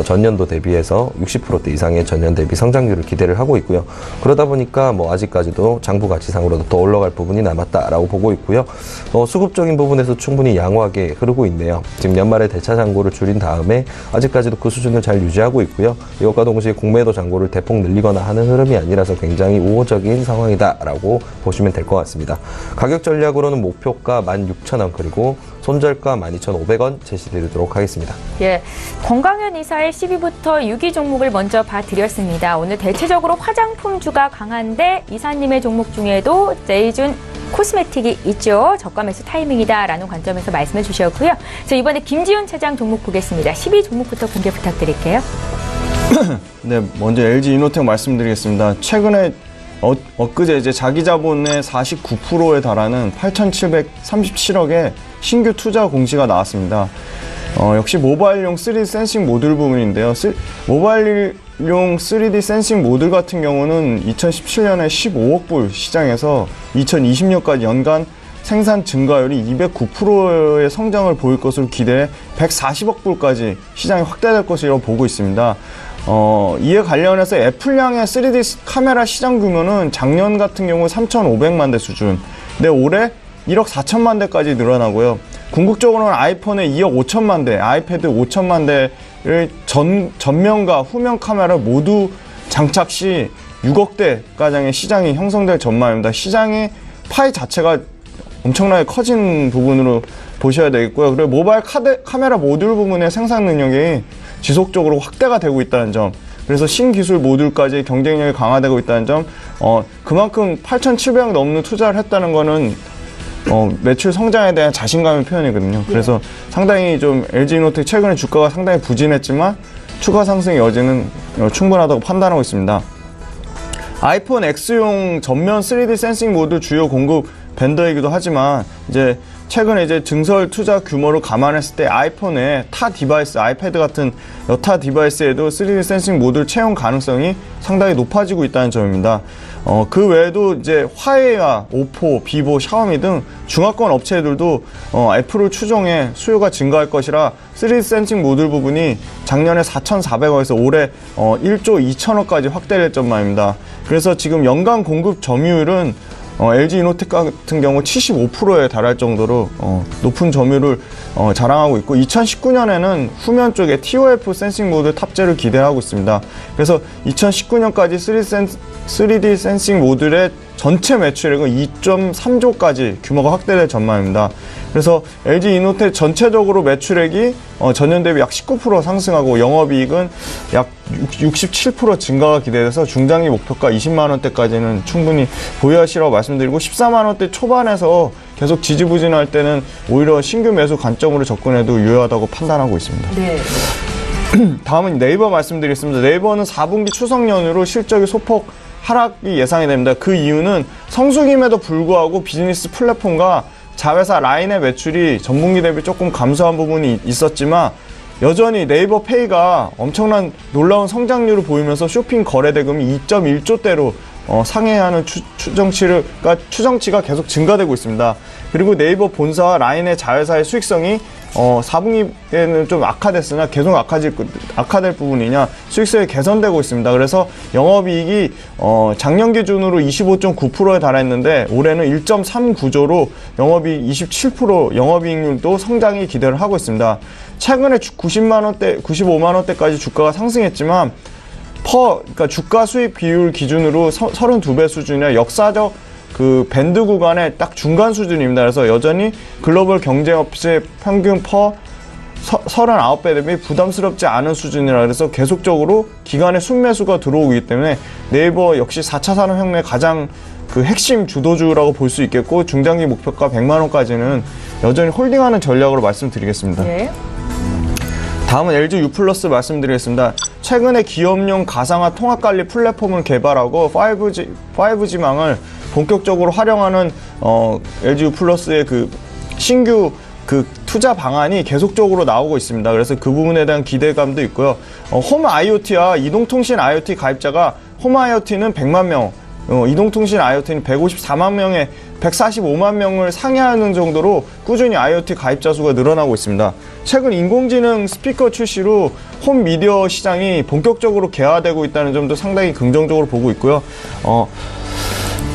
전년도 대비해서 60% 이상의 전년 대비 성장률을 기대를 하고 있고요. 그러다 보니까 아직까지도 장부 가치상으로도 더 올라갈 부분이 남았다라고 보고 있고요. 수급적인 부분에서 충분히 양호하게 흐르고 있네요. 지금 연말에 대차 잔고를 줄인 다음에 아직까지도 그 수준을 잘 유지하고 있고요. 이것과 동시에 공매도 잔고를 대폭 늘리거나 하는 흐름이 아니라서 굉장히 우호적인 상황이다라고 보시면 될 것 같습니다. 가격 전략으로는 목표가 16,000원 그리고 손절가 12,500원 제시드리도록 하겠습니다. 예, 권광현 이사의 10위부터 6위 종목을 먼저 봐드렸습니다. 오늘 대체적으로 화장품주가 강한데 이사님의 종목 중에도 제이슨 코스메틱이 있죠. 저가 매수 타이밍이다라는 관점에서 말씀해 주셨고요. 자, 이번에 김지훈 차장 종목 보겠습니다. 10위 종목부터 공개 부탁드릴게요. 네, 먼저 LG 이노텍 말씀드리겠습니다. 최근에 엊그제 이제 자기 자본의 49%에 달하는 8,737억의 신규 투자 공시가 나왔습니다. 역시 모바일용 3D 센싱 모듈 부분인데요. 모바일용 3D 센싱 모듈 같은 경우는 2017년에 15억 불 시장에서 2020년까지 연간 생산 증가율이 209%의 성장을 보일 것으로 기대해 140억 불까지 시장이 확대될 것이라고 보고 있습니다. 이에 관련해서 애플량의 3D 카메라 시장 규모는 작년 같은 경우 3,500만 대 수준, 근데 올해 1억 4천만 대까지 늘어나고요. 궁극적으로는 아이폰의 2억 5천만 대, 아이패드 5천만 대를 전면과 후면 카메라 모두 장착 시 6억 대 가량의 시장이 형성될 전망입니다. 시장의 파이 자체가 엄청나게 커진 부분으로 보셔야 되겠고요. 그리고 모바일 카메라 모듈 부분의 생산 능력이 지속적으로 확대가 되고 있다는 점, 그래서 신기술 모듈까지 경쟁력이 강화되고 있다는 점, 그만큼 8,700억 넘는 투자를 했다는 거는 매출 성장에 대한 자신감의 표현이거든요. 그래서 상당히 좀 LG이노텍 최근에 주가가 상당히 부진했지만 추가 상승의 여지는 충분하다고 판단하고 있습니다. 아이폰 X용 전면 3D 센싱 모듈 주요 공급 벤더이기도 하지만 이제 최근에 이제 증설 투자 규모를 감안했을 때 아이폰의 타 디바이스, 아이패드 같은 여타 디바이스에도 3D 센싱 모듈 채용 가능성이 상당히 높아지고 있다는 점입니다. 그 외에도 이제 화웨이와 오포, 비보, 샤오미 등 중화권 업체들도 애플을 추종해 수요가 증가할 것이라 3D 센싱 모듈 부분이 작년에 4,400억에서 올해 1조 2천억까지 확대될 전망입니다. 그래서 지금 연간 공급 점유율은 LG 이노텍 같은 경우 75%에 달할 정도로 높은 점유율을 자랑하고 있고 2019년에는 후면 쪽에 TOF 센싱 모듈 탑재를 기대하고 있습니다. 그래서 2019년까지 3D 센싱 모듈의 전체 매출액은 2.3조까지 규모가 확대될 전망입니다. 그래서 LG이노텍 전체적으로 매출액이 전년 대비 약 19% 상승하고 영업이익은 약 67% 증가가 기대돼서 중장기 목표가 20만 원대까지는 충분히 보유하시라고 말씀드리고 14만 원대 초반에서 계속 지지부진할 때는 오히려 신규 매수 관점으로 접근해도 유효하다고 판단하고 있습니다. 네. 다음은 네이버 말씀드리겠습니다. 네이버는 4분기 추석 연휴로 실적이 소폭 하락이 예상이 됩니다. 그 이유는 성수기임에도 불구하고 비즈니스 플랫폼과 자회사 라인의 매출이 전분기 대비 조금 감소한 부분이 있었지만 여전히 네이버 페이가 엄청난 놀라운 성장률을 보이면서 쇼핑 거래 대금이 2.1조대로 상회하는 추정치가 계속 증가되고 있습니다. 그리고 네이버 본사와 라인의 자회사의 수익성이 4분기에는 좀 악화됐으나 계속 악화될 부분이냐 수익성이 개선되고 있습니다. 그래서 영업이익이 작년 기준으로 25.9%에 달했는데 올해는 1.39조로 영업이익 27% 영업이익률도 성장이 기대를 하고 있습니다. 최근에 95만 원대까지 주가가 상승했지만 그러니까 주가 수익 비율 기준으로 32배 수준이라 역사적 그 밴드 구간의 딱 중간 수준입니다. 그래서 여전히 글로벌 경쟁업체 평균 퍼 39배 대비 부담스럽지 않은 수준이라 그래서 계속적으로 기간의 순매수가 들어오기 때문에 네이버 역시 4차 산업혁명의 가장 그 핵심 주도주라고 볼 수 있겠고 중장기 목표가 100만 원까지는 여전히 홀딩하는 전략으로 말씀드리겠습니다. 네. 다음은 LG U+ 말씀드리겠습니다. 최근에 기업용 가상화 통합관리 플랫폼을 개발하고 5G망을 본격적으로 활용하는 LG U+의 그 신규 그 투자 방안이 계속적으로 나오고 있습니다. 그래서 그 부분에 대한 기대감도 있고요. 홈 IoT와 이동통신 IoT 가입자가 홈 IoT는 100만 명, 이동통신 IoT는 154만 명에 145만 명을 상회하는 정도로 꾸준히 IoT 가입자 수가 늘어나고 있습니다. 최근 인공지능 스피커 출시로 홈 미디어 시장이 본격적으로 개화되고 있다는 점도 상당히 긍정적으로 보고 있고요.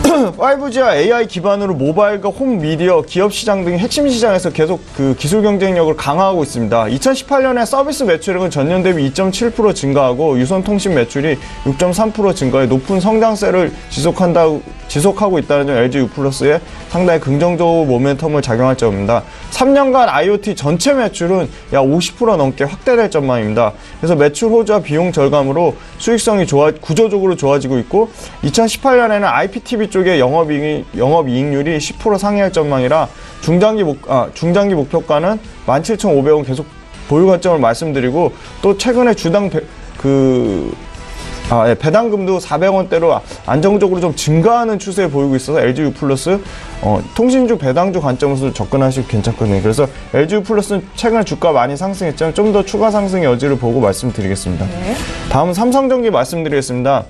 5G와 AI 기반으로 모바일과 홈 미디어, 기업 시장 등 핵심 시장에서 계속 그 기술 경쟁력을 강화하고 있습니다. 2018년에 서비스 매출액은 전년 대비 2.7% 증가하고 유선 통신 매출이 6.3% 증가해 높은 성장세를 지속하고 있다는 점 LG U+의 상당히 긍정적 모멘텀을 작용할 점입니다. 3년간 IoT 전체 매출은 약 50% 넘게 확대될 전망입니다. 그래서 매출 호조와 비용 절감으로 수익성이 구조적으로 좋아지고 있고 2018년에는 IPTV 쪽의 영업이익률이 10% 상회할 전망이라 중장기 목표가는 17,500원 계속 보유 관점을 말씀드리고 또 최근에 주당 배당금도 400원대로 안정적으로 좀 증가하는 추세에 보이고 있어서 LG U+ 통신주 배당주 관점에서 접근하시기 괜찮거든요. 그래서 LG U+는 최근에 주가 많이 상승했지만 좀 더 추가 상승의 여지를 보고 말씀드리겠습니다. 네. 다음은 삼성전기 말씀드리겠습니다.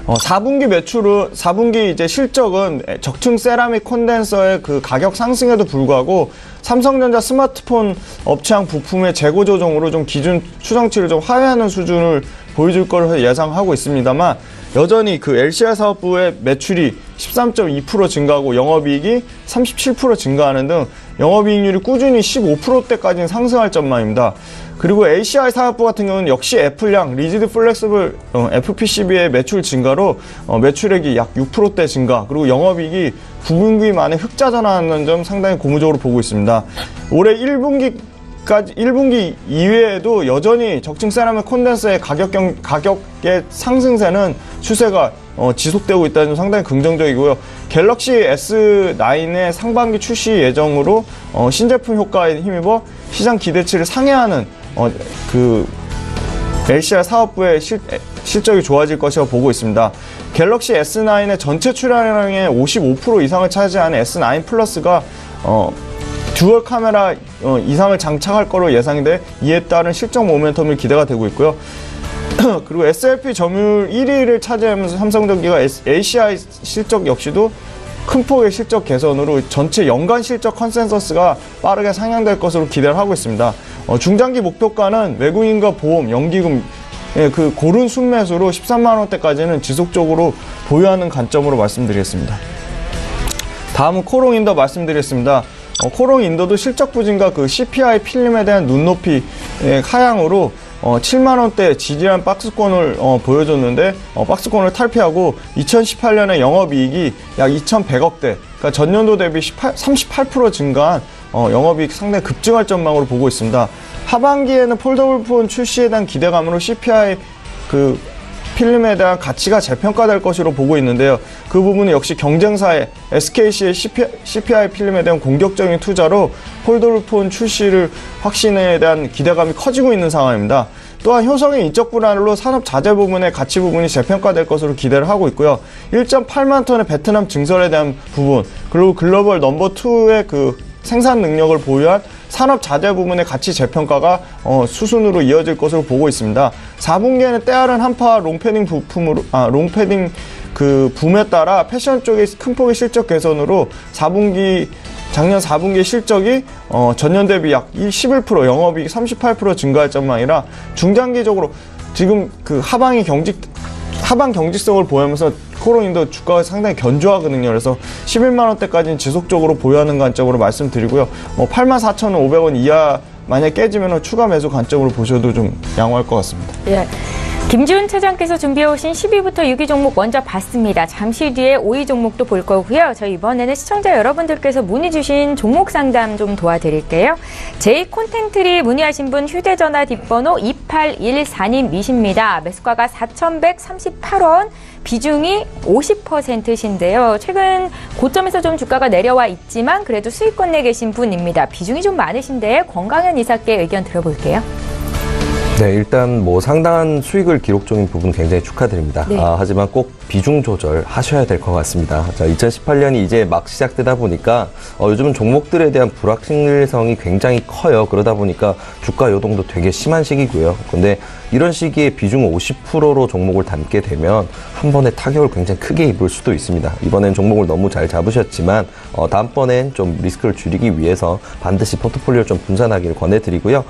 4분기 이제 실적은 적층 세라믹 콘덴서의 그 가격 상승에도 불구하고 삼성전자 스마트폰 업체향 부품의 재고 조정으로 좀 기준 추정치를 좀 하회하는 수준을 보여줄 것을 예상하고 있습니다만 여전히 그 LCR 사업부의 매출이 13.2% 증가하고 영업이익이 37% 증가하는 등 영업이익률이 꾸준히 15%대까지는 상승할 전망입니다. 그리고 ACI 사업부 같은 경우는 역시 애플양, 리지드 플렉스블 FPCB의 매출 증가로 매출액이 약 6%대 증가, 그리고 영업이익이 9분기 만에 흑자 전환하는 점 상당히 고무적으로 보고 있습니다. 올해 1분기 이외에도 여전히 적층 세라믹 콘덴서의 가격의 상승세는 추세가 지속되고 있다는 점 상당히 긍정적이고요. 갤럭시 S9의 상반기 출시 예정으로 신제품 효과에 힘입어 시장 기대치를 상회하는 그 LCR 사업부의 실적이 좋아질 것이라고 보고 있습니다. 갤럭시 S9의 전체 출하량의 55% 이상을 차지하는 S9 플러스가 듀얼 카메라 이상을 장착할 거로 예상이 돼 이에 따른 실적 모멘텀이 기대가 되고 있고요. 그리고 SLP 점유율 1위를 차지하면서 삼성전기가 ACI 실적 역시도 큰 폭의 실적 개선으로 전체 연간 실적 컨센서스가 빠르게 상향될 것으로 기대를 하고 있습니다. 중장기 목표가는 외국인과 보험, 연기금 그 고른 순매수로 13만 원대까지는 지속적으로 보유하는 관점으로 말씀드리겠습니다. 다음은 코롱인더 말씀드리겠습니다. 코롱인더도 실적 부진과 그 CPI 필름에 대한 눈높이 하향으로 7만 원대 지지한 박스권을 보여줬는데 박스권을 탈피하고 2018년에 영업이익이 약 2,100억대, 그러니까 전년도 대비 38% 증가한 영업이익 상당히 급증할 전망으로 보고 있습니다. 하반기에는 폴더블 폰 출시에 대한 기대감으로 CPI 필름에 대한 가치가 재평가될 것으로 보고 있는데요. 그 부분은 역시 경쟁사의 SKC의 CPI 필름에 대한 공격적인 투자로 폴더블 폰 출시를 확신에 대한 기대감이 커지고 있는 상황입니다. 또한 효성의 인적 불안으로 산업 자재 부분의 가치 부분이 재평가될 것으로 기대를 하고 있고요. 1.8만 톤의 베트남 증설에 대한 부분, 그리고 글로벌 넘버 2의 생산 능력을 보유한 산업 자재 부분의 가치 재평가가 수순으로 이어질 것으로 보고 있습니다. 4분기에는 때아른 한파 롱패딩 붐에 따라 패션 쪽의 큰 폭의 실적 개선으로 작년 4분기 실적이 전년 대비 약 11%, 영업이익 38% 증가할 전망이라 중장기적으로 지금 하방 경직성을 보이면서 코로인도 주가가 상당히 견조하거든요. 그래서 11만 원대까지는 지속적으로 보유하는 관점으로 말씀드리고요. 84,500원 이하 만약 깨지면 추가 매수 관점으로 보셔도 좀 양호할 것 같습니다. 예. 김지훈 차장께서 준비해오신 10위부터 6위 종목 먼저 봤습니다. 잠시 뒤에 5위 종목도 볼 거고요. 저희 이번에는 시청자 여러분들께서 문의 주신 종목 상담 좀 도와드릴게요. J콘텐트리 문의하신 분 휴대전화 뒷번호 2814님이십니다. 매수가가 4,138원, 비중이 50%신데요. 최근 고점에서 좀 주가가 내려와 있지만 그래도 수익권 내 계신 분입니다. 비중이 좀 많으신데 권강현 이사께 의견 들어볼게요. 네, 일단 상당한 수익을 기록 중인 부분 굉장히 축하드립니다. 네. 하지만 꼭 비중 조절 하셔야 될 것 같습니다. 자, 2018년이 이제 막 시작되다 보니까 요즘은 종목들에 대한 불확실성이 굉장히 커요. 그러다 보니까 주가 요동도 되게 심한 시기고요. 근데 이런 시기에 비중 50%로 종목을 담게 되면 한 번에 타격을 굉장히 크게 입을 수도 있습니다. 이번엔 종목을 너무 잘 잡으셨지만 다음번엔 좀 리스크를 줄이기 위해서 반드시 포트폴리오를 좀 분산하기를 권해드리고요.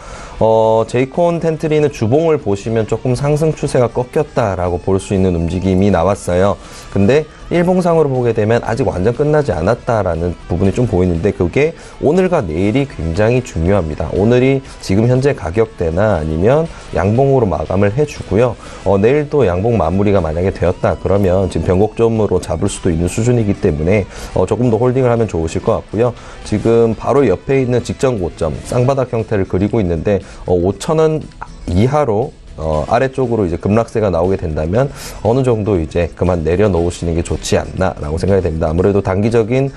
J콘텐트리는 주봉을 보시면 조금 상승 추세가 꺾였다라고 볼 수 있는 움직임이 나왔어요. 근데 일봉상으로 보게 되면 아직 완전 끝나지 않았다라는 부분이 좀 보이는데 그게 오늘과 내일이 굉장히 중요합니다. 오늘이 지금 현재 가격대나 아니면 양봉으로 마감을 해주고요. 내일도 양봉 마무리가 만약에 되었다 그러면 지금 변곡점으로 잡을 수도 있는 수준이기 때문에 조금 더 홀딩을 하면 좋으실 것 같고요. 지금 바로 옆에 있는 직전 고점 쌍바닥 형태를 그리고 있는데 5,000원 이하로 아래쪽으로 이제 급락세가 나오게 된다면 어느 정도 이제 그만 내려놓으시는 게 좋지 않나라고 생각이 됩니다. 아무래도 단기적인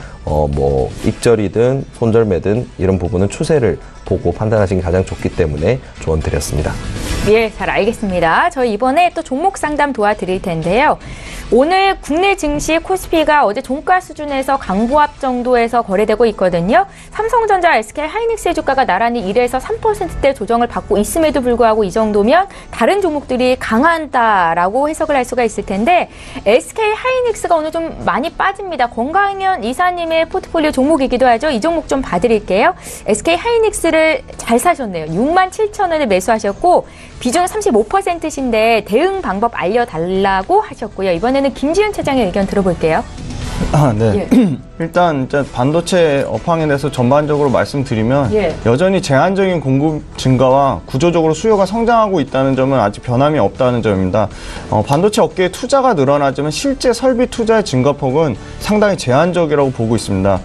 익절이든 손절매든 이런 부분은 추세를 보고 판단하시는 게 가장 좋기 때문에 조언 드렸습니다. 예, 잘 알겠습니다. 저희 이번에 또 종목 상담 도와드릴 텐데요. 오늘 국내 증시 코스피가 어제 종가 수준에서 강보합 정도에서 거래되고 있거든요. 삼성전자, SK하이닉스의 주가가 나란히 1에서 3%대 조정을 받고 있음에도 불구하고 이 정도면 다른 종목들이 강하다라고 해석을 할 수가 있을 텐데 SK하이닉스가 오늘 좀 많이 빠집니다. 권강현 이사님의 포트폴리오 종목이기도 하죠. 이 종목 좀 봐드릴게요. SK하이닉스를 잘 사셨네요. 67,000원에 매수하셨고 비중 35%신데 대응 방법 알려달라고 하셨고요. 이번에는 김지훈 차장의 의견 들어볼게요. 네. 예. 일단 반도체 업황에 대해서 전반적으로 말씀드리면 여전히 제한적인 공급 증가와 구조적으로 수요가 성장하고 있다는 점은 아직 변함이 없다는 점입니다. 반도체 업계의 투자가 늘어나지만 실제 설비 투자의 증가폭은 상당히 제한적이라고 보고 있습니다.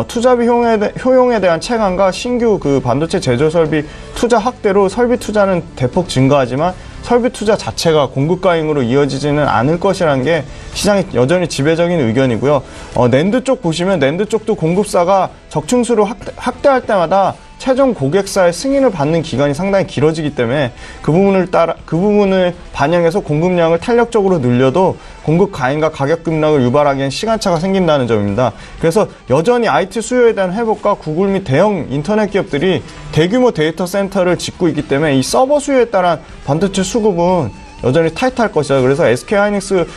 투자비 효용에 대한 체감과 신규 반도체 제조 설비 투자 확대로 설비 투자는 대폭 증가하지만 설비 투자 자체가 공급 과잉으로 이어지지는 않을 것이라는 게 시장의 여전히 지배적인 의견이고요. 낸드 쪽 보시면 낸드 쪽도 공급사가 적층수를 확대할 때마다 최종 고객사의 승인을 받는 기간이 상당히 길어지기 때문에 그 부분을 반영해서 공급량을 탄력적으로 늘려도 공급 과잉과 가격 급락을 유발하기엔 시간차가 생긴다는 점입니다. 그래서 여전히 IT 수요에 대한 회복과 구글 및 대형 인터넷 기업들이 대규모 데이터 센터를 짓고 있기 때문에 이 서버 수요에 따른 반도체 수급은 여전히 타이트할 것이다. 그래서 SK하이닉스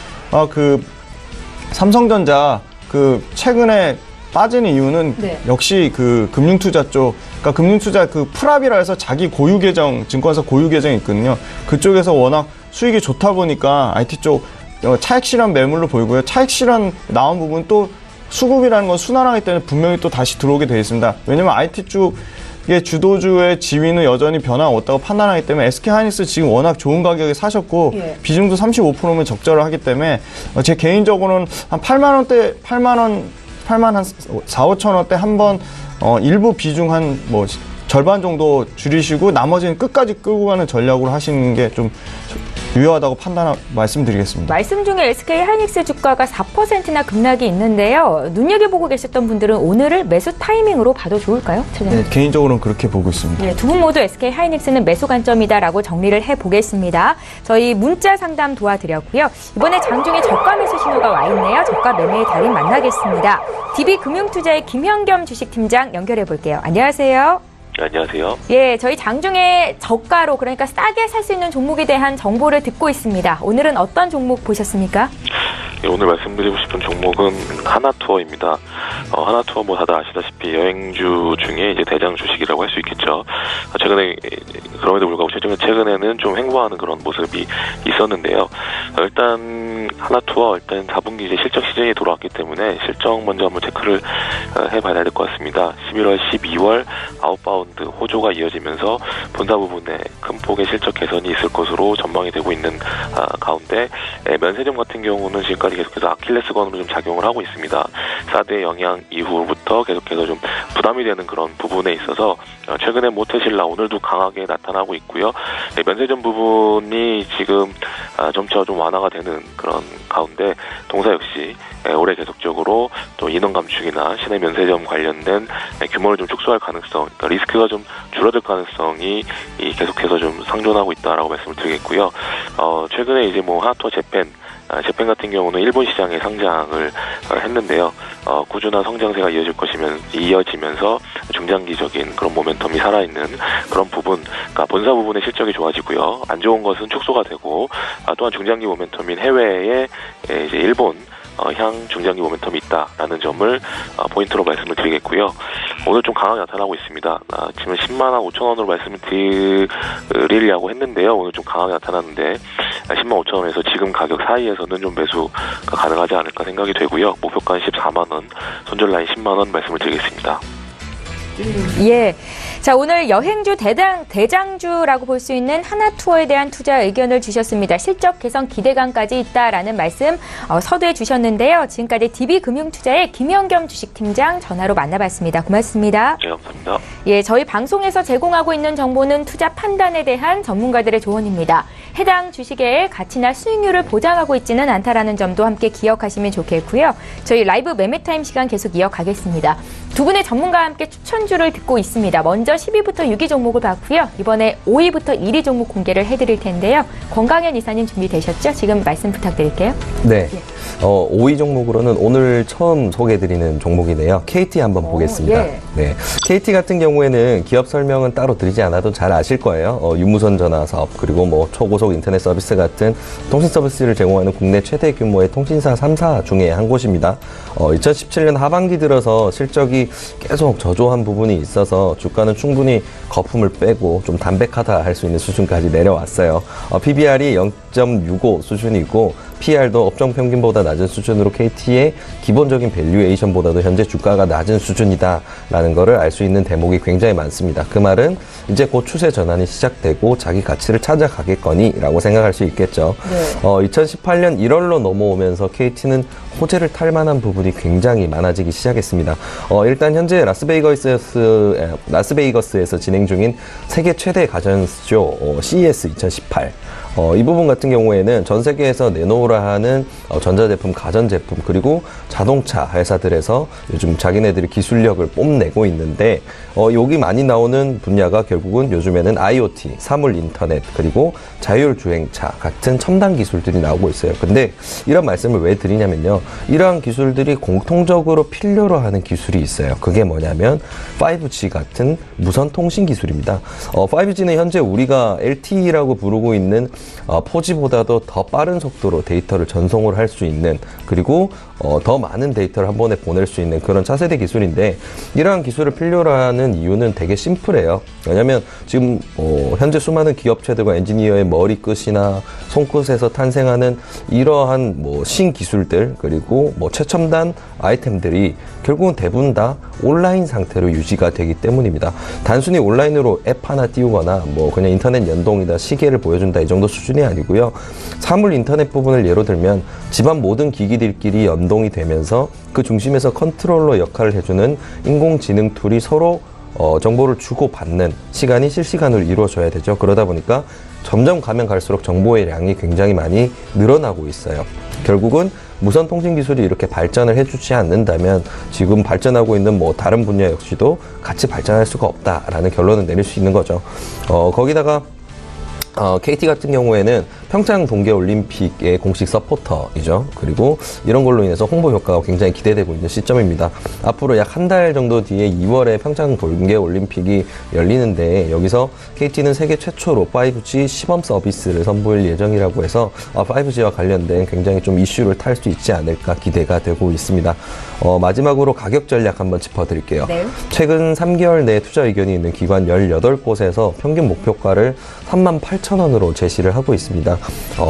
삼성전자 최근에 빠지는 이유는 역시 금융투자 쪽, 그러니까 금융투자 프랍이라 해서 자기 고유 계정, 증권사 고유 계정이 있거든요. 그쪽에서 워낙 수익이 좋다 보니까 IT 쪽 차익 실현 매물로 보이고요. 차익 실현 나온 부분 또 수급이라는 건 순환하기 때문에 분명히 또 다시 들어오게 되어 있습니다. 왜냐면 IT 쪽 이게 주도주의 지위는 여전히 변함없다고 판단하기 때문에 SK 하이닉스 지금 워낙 좋은 가격에 사셨고 비중도 35%면 적절하기 때문에 제 개인적으로는 한 8만 원대 8만 한 4, 5천 원대 한번 일부 비중 한 뭐 절반 정도 줄이시고 나머지는 끝까지 끌고 가는 전략으로 하시는 게 좀 유효하다고 말씀드리겠습니다. 말씀 중에 SK 하이닉스 주가가 4%나 급락이 있는데요. 눈여겨보고 계셨던 분들은 오늘을 매수 타이밍으로 봐도 좋을까요? 네, 개인적으로는 그렇게 보고 있습니다. 네, 두 분 모두 SK 하이닉스는 매수 관점이다라고 정리를 해보겠습니다. 저희 문자 상담 도와드렸고요. 이번에 장중에 저가 매수 신호가 와 있네요. 저가 매매의 달인 만나겠습니다. DB금융투자의 김현겸 주식팀장 연결해 볼게요. 안녕하세요. 안녕하세요. 예, 저희 장중에 저가로 그러니까 싸게 살 수 있는 종목에 대한 정보를 듣고 있습니다. 오늘은 어떤 종목 보셨습니까? 예, 오늘 말씀드리고 싶은 종목은 하나투어입니다. 하나투어 뭐 다들 아시다시피 여행주 중에 이제 대장 주식이라고 할 수 있겠죠. 최근에 그럼에도 불구하고 최근에는 좀 횡보하는 그런 모습이 있었는데요. 일단 하나투어 일단 4분기 이제 실적 시즌이 돌아왔기 때문에 실적 먼저 한번 체크를 해봐야 될 것 같습니다. 11월, 12월 아웃바운드 호조가 이어지면서 본사 부분에 큰 폭의 실적 개선이 있을 것으로 전망이 되고 있는 가운데 면세점 같은 경우는 지금까지 계속해서 아킬레스건으로 좀 작용을 하고 있습니다. 4대 영향 이후부터 계속해서 좀 부담이 되는 그런 부분에 있어서 최근에 모태신라 오늘도 강하게 나타나고 있고요. 면세점 부분이 지금 점차 좀 완화가 되는 그런 가운데 동사 역시 올해 계속적으로 또 인원 감축이나 시내 면세점 관련된 규모를 좀 축소할 가능성, 그러니까 리스크가 좀 줄어들 가능성이 계속해서 좀 상존하고 있다라고 말씀을 드리겠고요. 최근에 이제 뭐 하나투어 재팬 같은 경우는 일본 시장에 상장을 했는데요. 꾸준한 성장세가 이어지면서 중장기적인 그런 모멘텀이 살아있는 그런 부분, 그러니까 본사 부분의 실적이 좋아지고요. 안 좋은 것은 축소가 되고, 또한 중장기 모멘텀인 해외에 이제 일본 향 중장기 모멘텀이 있다라는 점을 포인트로 말씀을 드리겠고요. 오늘 좀 강하게 나타나고 있습니다. 지금 10만 5천 원으로 말씀을 드리려고 했는데요. 오늘 좀 강하게 나타났는데 10만 5천 원에서 지금 가격 사이에서는 좀 매수가 가능하지 않을까 생각이 되고요. 목표가는 14만 원, 손절 라인 10만 원 말씀을 드리겠습니다. 예. 자, 오늘 여행주 대장주라고 볼 수 있는 하나투어에 대한 투자 의견을 주셨습니다. 실적 개선 기대감까지 있다라는 말씀 서두에 주셨는데요. 지금까지 DB금융투자의 김현겸 주식팀장 전화로 만나봤습니다. 고맙습니다. 네, 감사합니다. 예, 저희 방송에서 제공하고 있는 정보는 투자 판단에 대한 전문가들의 조언입니다. 해당 주식의 가치나 수익률을 보장하고 있지는 않다라는 점도 함께 기억하시면 좋겠고요. 저희 라이브 매매타임 시간 계속 이어가겠습니다. 두 분의 전문가와 함께 추천주를 듣고 있습니다. 먼저 10위부터 6위 종목을 봤고요. 이번에 5위부터 1위 종목 공개를 해드릴 텐데요. 권강현 이사님 준비되셨죠? 지금 말씀 부탁드릴게요. 네. 5위 종목으로는 오늘 처음 소개해드리는 종목이네요. KT 한번 보겠습니다. 예. 네. KT 같은 경우에는 기업 설명은 따로 드리지 않아도 잘 아실 거예요. 유무선 전화 사업, 그리고 뭐 초고속 인터넷 서비스 같은 통신 서비스를 제공하는 국내 최대 규모의 통신사 3사 중에 한 곳입니다. 2017년 하반기 들어서 실적이 계속 저조한 부분이 있어서 주가는 충분히 거품을 빼고 좀 담백하다 할 수 있는 수준까지 내려왔어요. PBR이 0.65 수준이고 PR도 업종 평균보다 낮은 수준으로 KT의 기본적인 밸류에이션보다도 현재 주가가 낮은 수준이다라는 것을 알 수 있는 대목이 굉장히 많습니다. 그 말은 이제 곧 추세 전환이 시작되고 자기 가치를 찾아가겠거니라고 생각할 수 있겠죠. 네. 2018년 1월로 넘어오면서 KT는 호재를 탈 만한 부분이 굉장히 많아지기 시작했습니다. 일단 현재 라스베이거스에서 진행 중인 세계 최대 가전쇼 CES 2018. 이 부분 같은 경우에는 전 세계에서 내놓으라 하는 전자제품, 가전제품, 그리고 자동차 회사들에서 요즘 자기네들이 기술력을 뽐내고 있는데, 여기 많이 나오는 분야가 결국은 요즘에는 IoT, 사물 인터넷, 그리고 자율주행차 같은 첨단 기술들이 나오고 있어요. 근데 이런 말씀을 왜 드리냐면요. 이러한 기술들이 공통적으로 필요로 하는 기술이 있어요. 그게 뭐냐면 5G 같은 무선 통신 기술입니다. 5G는 현재 우리가 LTE라고 부르고 있는 4G보다도 더 빠른 속도로 데이터를 전송을 할 수 있는, 그리고 더 많은 데이터를 한 번에 보낼 수 있는 그런 차세대 기술인데, 이러한 기술을 필요로 하는 이유는 되게 심플해요. 왜냐면 지금 현재 수많은 기업체들과 엔지니어의 머리끝이나 손끝에서 탄생하는 이러한 신기술들, 그리고 최첨단 아이템들이 결국은 대부분 다 온라인 상태로 유지가 되기 때문입니다. 단순히 온라인으로 앱 하나 띄우거나 그냥 인터넷 연동이다, 시계를 보여준다, 이 정도 수준이 아니고요. 사물 인터넷 부분을 예로 들면 집안 모든 기기들끼리 연동이 되면서 그 중심에서 컨트롤러 역할을 해주는 인공지능 툴이 서로 정보를 주고받는 시간이 실시간으로 이루어져야 되죠. 그러다 보니까 점점 가면 갈수록 정보의 양이 굉장히 많이 늘어나고 있어요. 결국은 무선 통신 기술이 이렇게 발전을 해주지 않는다면 지금 발전하고 있는 다른 분야 역시도 같이 발전할 수가 없다라는 결론을 내릴 수 있는 거죠. 거기다가 KT 같은 경우에는 평창 동계올림픽의 공식 서포터이죠. 그리고 이런 걸로 인해서 홍보 효과가 굉장히 기대되고 있는 시점입니다. 앞으로 약 한 달 정도 뒤에 2월에 평창 동계올림픽이 열리는데, 여기서 KT는 세계 최초로 5G 시범 서비스를 선보일 예정이라고 해서 5G와 관련된 굉장히 좀 이슈를 탈 수 있지 않을까 기대가 되고 있습니다. 마지막으로 가격 전략 한번 짚어드릴게요. 네. 최근 최근 3개월 내에 투자 의견이 있는 기관 18곳에서 평균 목표가를 38,000원으로 제시를 하고 있습니다.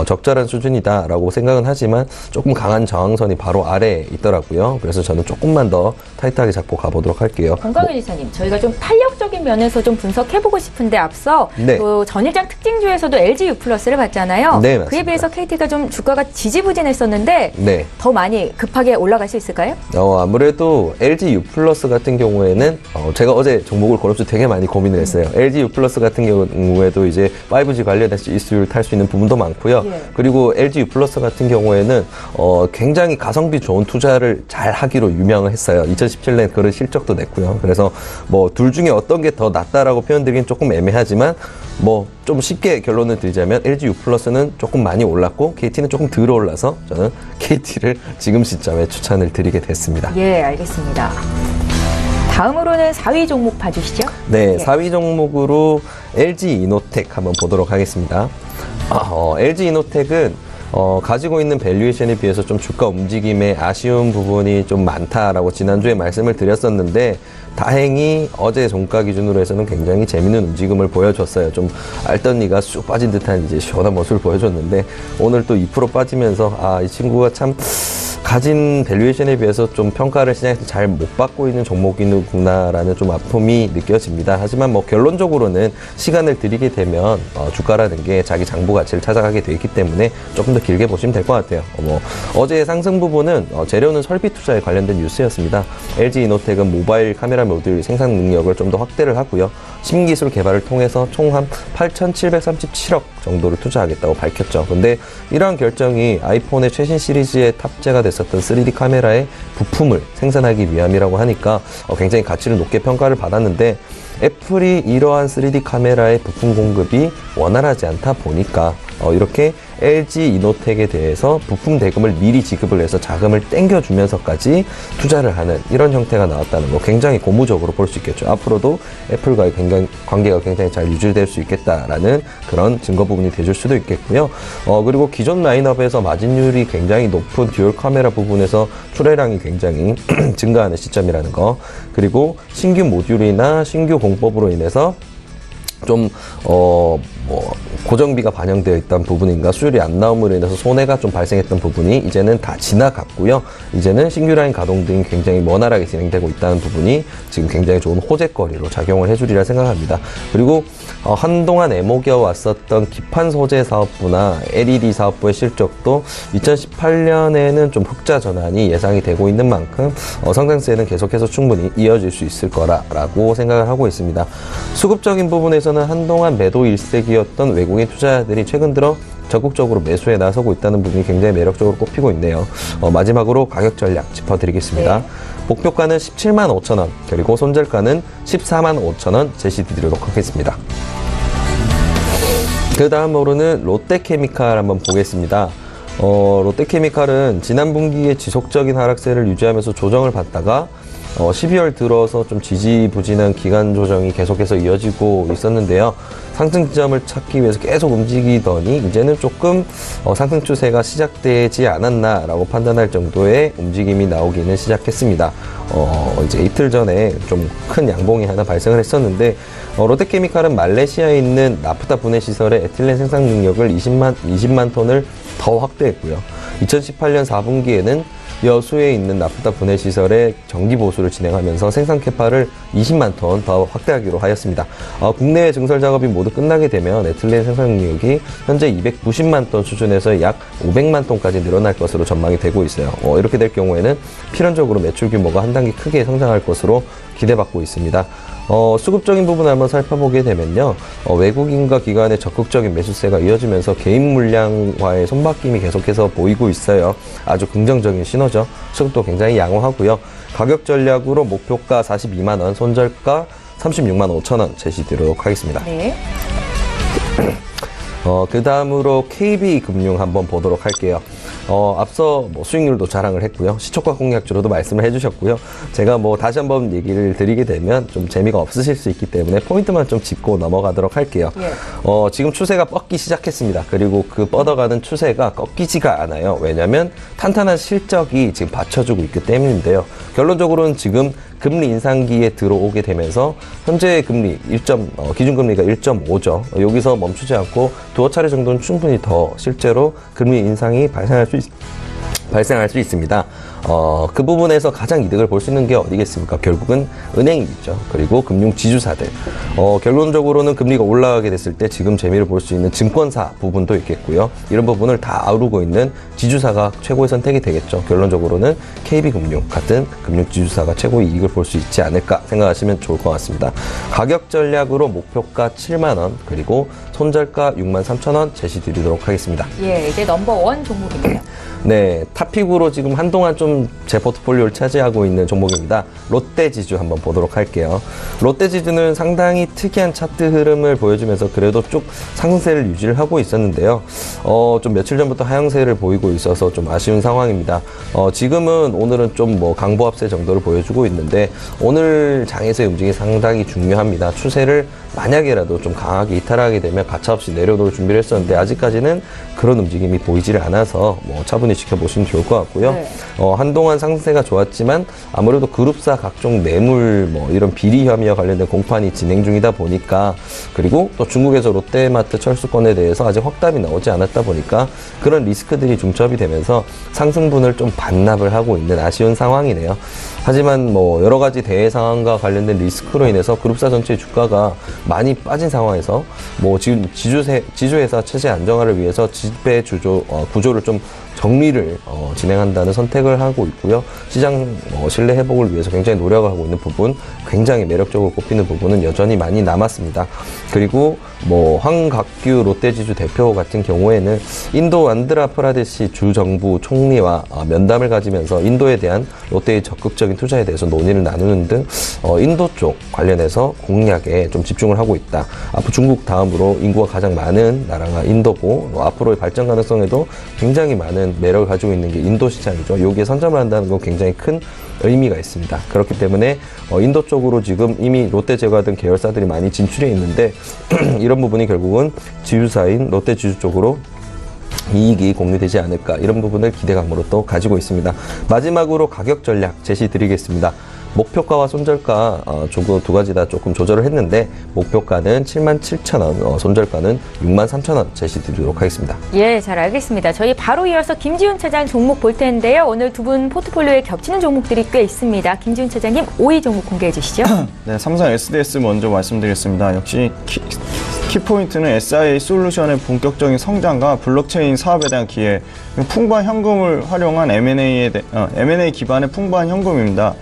적절한 수준이다라고 생각은 하지만 조금 강한 저항선이 바로 아래에 있더라고요. 그래서 저는 조금만 더 타이트하게 잡고 가보도록 할게요. 권광윤 이사님, 저희가 좀 탄력적인 면에서 좀 분석해보고 싶은데 앞서 네. 또 전일장 특징주에서도 LG U+를 봤잖아요. 네, 맞습니다. 그에 비해서 KT가 좀 주가가 지지부진했었는데 네. 더 많이 급하게 올라갈 수 있을까요? 아무래도 LG U+ 같은 경우에는 제가 어제 종목을 고르면서 되게 많이 고민을 했어요. LG U+ 같은 경우에도 이제 5G 관련해서 이슈를 탈 수 있는 부분도 많고요. 예. 그리고 LG U+ 같은 경우에는 굉장히 가성비 좋은 투자를 잘 하기로 유명을 했어요. 2017년에 그런 실적도 냈고요. 그래서 둘 중에 어떤 게 더 낫다라고 표현드리긴 조금 애매하지만 좀 쉽게 결론을 드리자면 LG U+는 조금 많이 올랐고 KT는 조금 덜 올라서 저는 KT를 지금 시점에 추천을 드리게 됐습니다. 예, 알겠습니다. 다음으로는 4위 종목 봐주시죠. 네, 예. 4위 종목으로 LG 이노텍 한번 보도록 하겠습니다. LG 이노텍은 가지고 있는 밸류에이션에 비해서 좀 주가 움직임에 아쉬운 부분이 좀 많다라고 지난주에 말씀을 드렸었는데, 다행히 어제 종가 기준으로 해서는 굉장히 재밌는 움직임을 보여줬어요. 좀 알던니가 쑥 빠진 듯한 이제 시원한 모습을 보여줬는데, 오늘 또 2% 빠지면서 이 친구가 참 가진 밸류에이션에 비해서 좀 평가를 시장에서 잘 못 받고 있는 종목이구나라는 좀 아픔이 느껴집니다. 하지만 결론적으로는 시간을 들이게 되면 주가라는 게 자기 장부 가치를 찾아가게 돼 있기 때문에 조금 더 길게 보시면 될 것 같아요. 어제의 상승 부분은 재료는 설비 투자에 관련된 뉴스였습니다. LG 이노텍은 모바일 카메라 모듈 생산 능력을 좀 더 확대를 하고요. 신기술 개발을 통해서 총 한 8,737억 정도를 투자하겠다고 밝혔죠. 근데 이러한 결정이 아이폰의 최신 시리즈에 탑재가 됐었던 3D 카메라의 부품을 생산하기 위함이라고 하니까 굉장히 가치를 높게 평가를 받았는데, 애플이 이러한 3D 카메라의 부품 공급이 원활하지 않다 보니까 이렇게 LG 이노텍에 대해서 부품 대금을 미리 지급을 해서 자금을 땡겨주면서까지 투자를 하는 이런 형태가 나왔다는 거, 굉장히 고무적으로 볼 수 있겠죠. 앞으로도 애플과의 관계가 굉장히 잘 유지될 수 있겠다라는 그런 증거 부분이 돼줄 수도 있겠고요. 그리고 기존 라인업에서 마진율이 굉장히 높은 듀얼 카메라 부분에서 출하량이 굉장히 증가하는 시점이라는 거, 그리고 신규 모듈이나 신규 공법으로 인해서 좀 고정비가 반영되어 있던 부분인가 수율이 안 나옴으로 인해서 손해가 좀 발생했던 부분이 이제는 다 지나갔고요. 이제는 신규 라인 가동 등이 굉장히 원활하게 진행되고 있다는 부분이 지금 굉장히 좋은 호재거리로 작용을 해주리라 생각합니다. 그리고 한동안 애목이어 왔었던 기판 소재 사업부나 LED 사업부의 실적도 2018년에는 좀 흑자 전환이 예상이 되고 있는 만큼 성장세는 계속해서 충분히 이어질 수 있을 거라고 생각을 하고 있습니다. 수급적인 부분에서는 한동안 매도 일색이었던 외국인 투자자들이 최근 들어 적극적으로 매수에 나서고 있다는 부분이 굉장히 매력적으로 꼽히고 있네요. 마지막으로 가격 전략 짚어드리겠습니다. 네. 목표가는 17만 5천 원, 그리고 손절가는 14만 5천 원 제시드리도록 하겠습니다. 그 다음으로는 롯데케미칼 한번 보겠습니다. 롯데케미칼은 지난 분기에 지속적인 하락세를 유지하면서 조정을 받다가 12월 들어서 좀 지지부진한 기간 조정이 계속해서 이어지고 있었는데요. 상승 지점을 찾기 위해서 계속 움직이더니 이제는 조금 상승 추세가 시작되지 않았나라고 판단할 정도의 움직임이 나오기는 시작했습니다. 이제 이틀 전에 좀 큰 양봉이 하나 발생을 했었는데 롯데케미칼은 말레이시아에 있는 나프타 분해 시설의 에틸렌 생산 능력을 20만 톤을 더 확대했고요. 2018년 4분기에는 여수에 있는 나프타 분해 시설의 정기 보수를 진행하면서 생산 캐파를 20만 톤 더 확대하기로 하였습니다. 국내외 증설 작업이 모두 끝나게 되면 에틸렌 생산 능력이 현재 290만 톤 수준에서 약 500만 톤까지 늘어날 것으로 전망이 되고 있어요. 이렇게 될 경우에는 필연적으로 매출 규모가 한 단계 크게 성장할 것으로 기대받고 있습니다. 수급적인 부분을 한번 살펴보게 되면요. 외국인과 기관의 적극적인 매수세가 이어지면서 개인 물량화의 손바뀜이 계속해서 보이고 있어요. 아주 긍정적인 신호죠. 수급도 굉장히 양호하고요. 가격 전략으로 목표가 42만 원, 손절가 36만 5천 원 제시드리도록 하겠습니다. 네. 그 다음으로 KB금융 한번 보도록 할게요. 앞서 수익률도 자랑을 했고요. 시초가 공략주로도 말씀을 해주셨고요. 제가 다시 한번 얘기를 드리게 되면 좀 재미가 없으실 수 있기 때문에 포인트만 좀 짚고 넘어가도록 할게요. 예. 지금 추세가 뻗기 시작했습니다. 그리고 그 뻗어가는 추세가 꺾이지가 않아요. 왜냐하면 탄탄한 실적이 지금 받쳐주고 있기 때문인데요. 결론적으로는 지금 금리 인상기에 들어오게 되면서 현재 금리 기준금리가 1.5죠. 여기서 멈추지 않고 두어 차례 정도는 충분히 더 실제로 금리 인상이 발생할 수 있습니다. 그 부분에서 가장 이득을 볼 수 있는 게 어디겠습니까? 결국은 은행이겠죠. 그리고 금융 지주사들. 결론적으로는 금리가 올라가게 됐을 때 지금 재미를 볼 수 있는 증권사 부분도 있겠고요. 이런 부분을 다 아우르고 있는 지주사가 최고의 선택이 되겠죠. 결론적으로는 KB금융 같은 금융 지주사가 최고의 이익을 볼 수 있지 않을까 생각하시면 좋을 것 같습니다. 가격 전략으로 목표가 7만 원, 그리고 손절가 6만 3천 원 제시드리도록 하겠습니다. 예, 이제 넘버원 종목입니다. 네, 탑픽으로 지금 한동안 좀 제 포트폴리오를 차지하고 있는 종목입니다. 롯데지주 한번 보도록 할게요. 롯데지주는 상당히 특이한 차트 흐름을 보여주면서 그래도 쭉 상승세를 유지를 하고 있었는데요. 좀 며칠 전부터 하향세를 보이고 있어서 좀 아쉬운 상황입니다. 지금은 오늘은 좀 강보합세 정도를 보여주고 있는데 오늘 장에서의 움직임이 상당히 중요합니다. 추세를 만약에라도 좀 강하게 이탈하게 되면 가차없이 내려놓을 준비를 했었는데 아직까지는 그런 움직임이 보이지를 않아서 차분히 지켜보시면 좋을 것 같고요. 네. 한동안 상승세가 좋았지만 아무래도 그룹사 각종 뇌물 이런 비리 혐의와 관련된 공판이 진행 중이다 보니까, 그리고 또 중국에서 롯데마트 철수권에 대해서 아직 확답이 나오지 않았다 보니까 그런 리스크들이 중첩이 되면서 상승분을 좀 반납을 하고 있는 아쉬운 상황이네요. 하지만 여러 가지 대외 상황과 관련된 리스크로 인해서 그룹사 전체의 주가가 많이 빠진 상황에서 지금 지주회사 체제 안정화를 위해서 지배 구조를 좀 정리를 진행한다는 선택을 하고 있고요. 시장 신뢰 회복을 위해서 굉장히 노력을 하고 있는 부분, 굉장히 매력적으로 꼽히는 부분은 여전히 많이 남았습니다. 그리고 황각규 롯데지주 대표 같은 경우에는 인도 안드라프라데시 주정부 총리와 면담을 가지면서 인도에 대한 롯데의 적극적인 투자에 대해서 논의를 나누는 등 인도 쪽 관련해서 공략에 좀 집중을 하고 있다. 앞으로 중국 다음으로 인구가 가장 많은 나라가 인도고 앞으로의 발전 가능성에도 굉장히 많은 매력을 가지고 있는 게 인도 시장이죠. 여기에 선점을 한다는 건 굉장히 큰 의미가 있습니다. 그렇기 때문에 인도 쪽으로 지금 이미 롯데제과 등 계열사들이 많이 진출해 있는데 이런 부분이 결국은 지주사인 롯데지주 쪽으로 이익이 공유되지 않을까, 이런 부분을 기대감으로 또 가지고 있습니다. 마지막으로 가격 전략 제시드리겠습니다. 목표가와 손절가 두 가지 다 조금 조절을 했는데 목표가는 77,000원, 손절가는 63,000원 제시드리도록 하겠습니다. 예, 잘 알겠습니다. 저희 바로 이어서 김지훈 차장 종목 볼 텐데요. 오늘 두 분 포트폴리오에 겹치는 종목들이 꽤 있습니다. 김지훈 차장님 5위 종목 공개해 주시죠. 네, 삼성 SDS 먼저 말씀드리겠습니다. 역시 키포인트는 SIA 솔루션의 본격적인 성장과 블록체인 사업에 대한 기회, 풍부한 현금을 활용한 M&A 기반의 풍부한 현금입니다.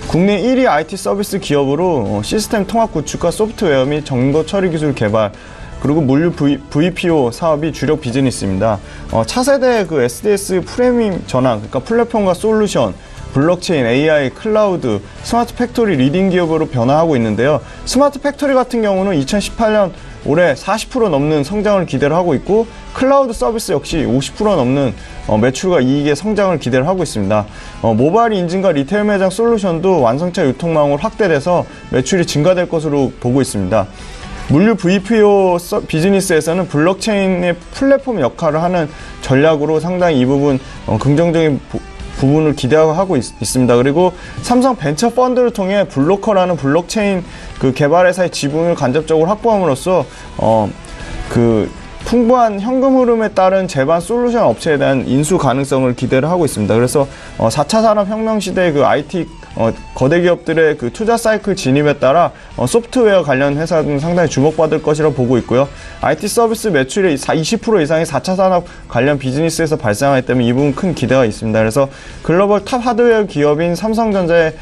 국내 1위 IT 서비스 기업으로 시스템 통합 구축과 소프트웨어 및 정보 처리 기술 개발, 그리고 물류 VPO 사업이 주력 비즈니스입니다. 차세대 SDS 프레미엄 전환, 그러니까 플랫폼과 솔루션, 블록체인, AI, 클라우드, 스마트 팩토리 리딩 기업으로 변화하고 있는데요. 스마트 팩토리 같은 경우는 2018년 올해 40% 넘는 성장을 기대를 하고 있고, 클라우드 서비스 역시 50% 넘는 매출과 이익의 성장을 기대를 하고 있습니다. 모바일 인증과 리테일 매장 솔루션도 완성차 유통망으로 확대돼서 매출이 증가될 것으로 보고 있습니다. 물류 VPO 비즈니스에서는 블록체인의 플랫폼 역할을 하는 전략으로 상당히 이 부분 긍정적인 부분을 기대하고 있습니다. 그리고 삼성 벤처 펀드를 통해 블로커라는 블록체인 그 개발 회사의 지분을 간접적으로 확보함으로써 풍부한 현금 흐름에 따른 제반 솔루션 업체에 대한 인수 가능성을 기대를 하고 있습니다. 그래서 4차 산업혁명 시대의 그 IT 거대 기업들의 그 투자 사이클 진입에 따라 소프트웨어 관련 회사들은 상당히 주목받을 것이라고 보고 있고요. IT 서비스 매출의 20% 이상이 4차 산업 관련 비즈니스에서 발생하기 때문에 이 부분 큰 기대가 있습니다. 그래서 글로벌 탑 하드웨어 기업인 삼성전자의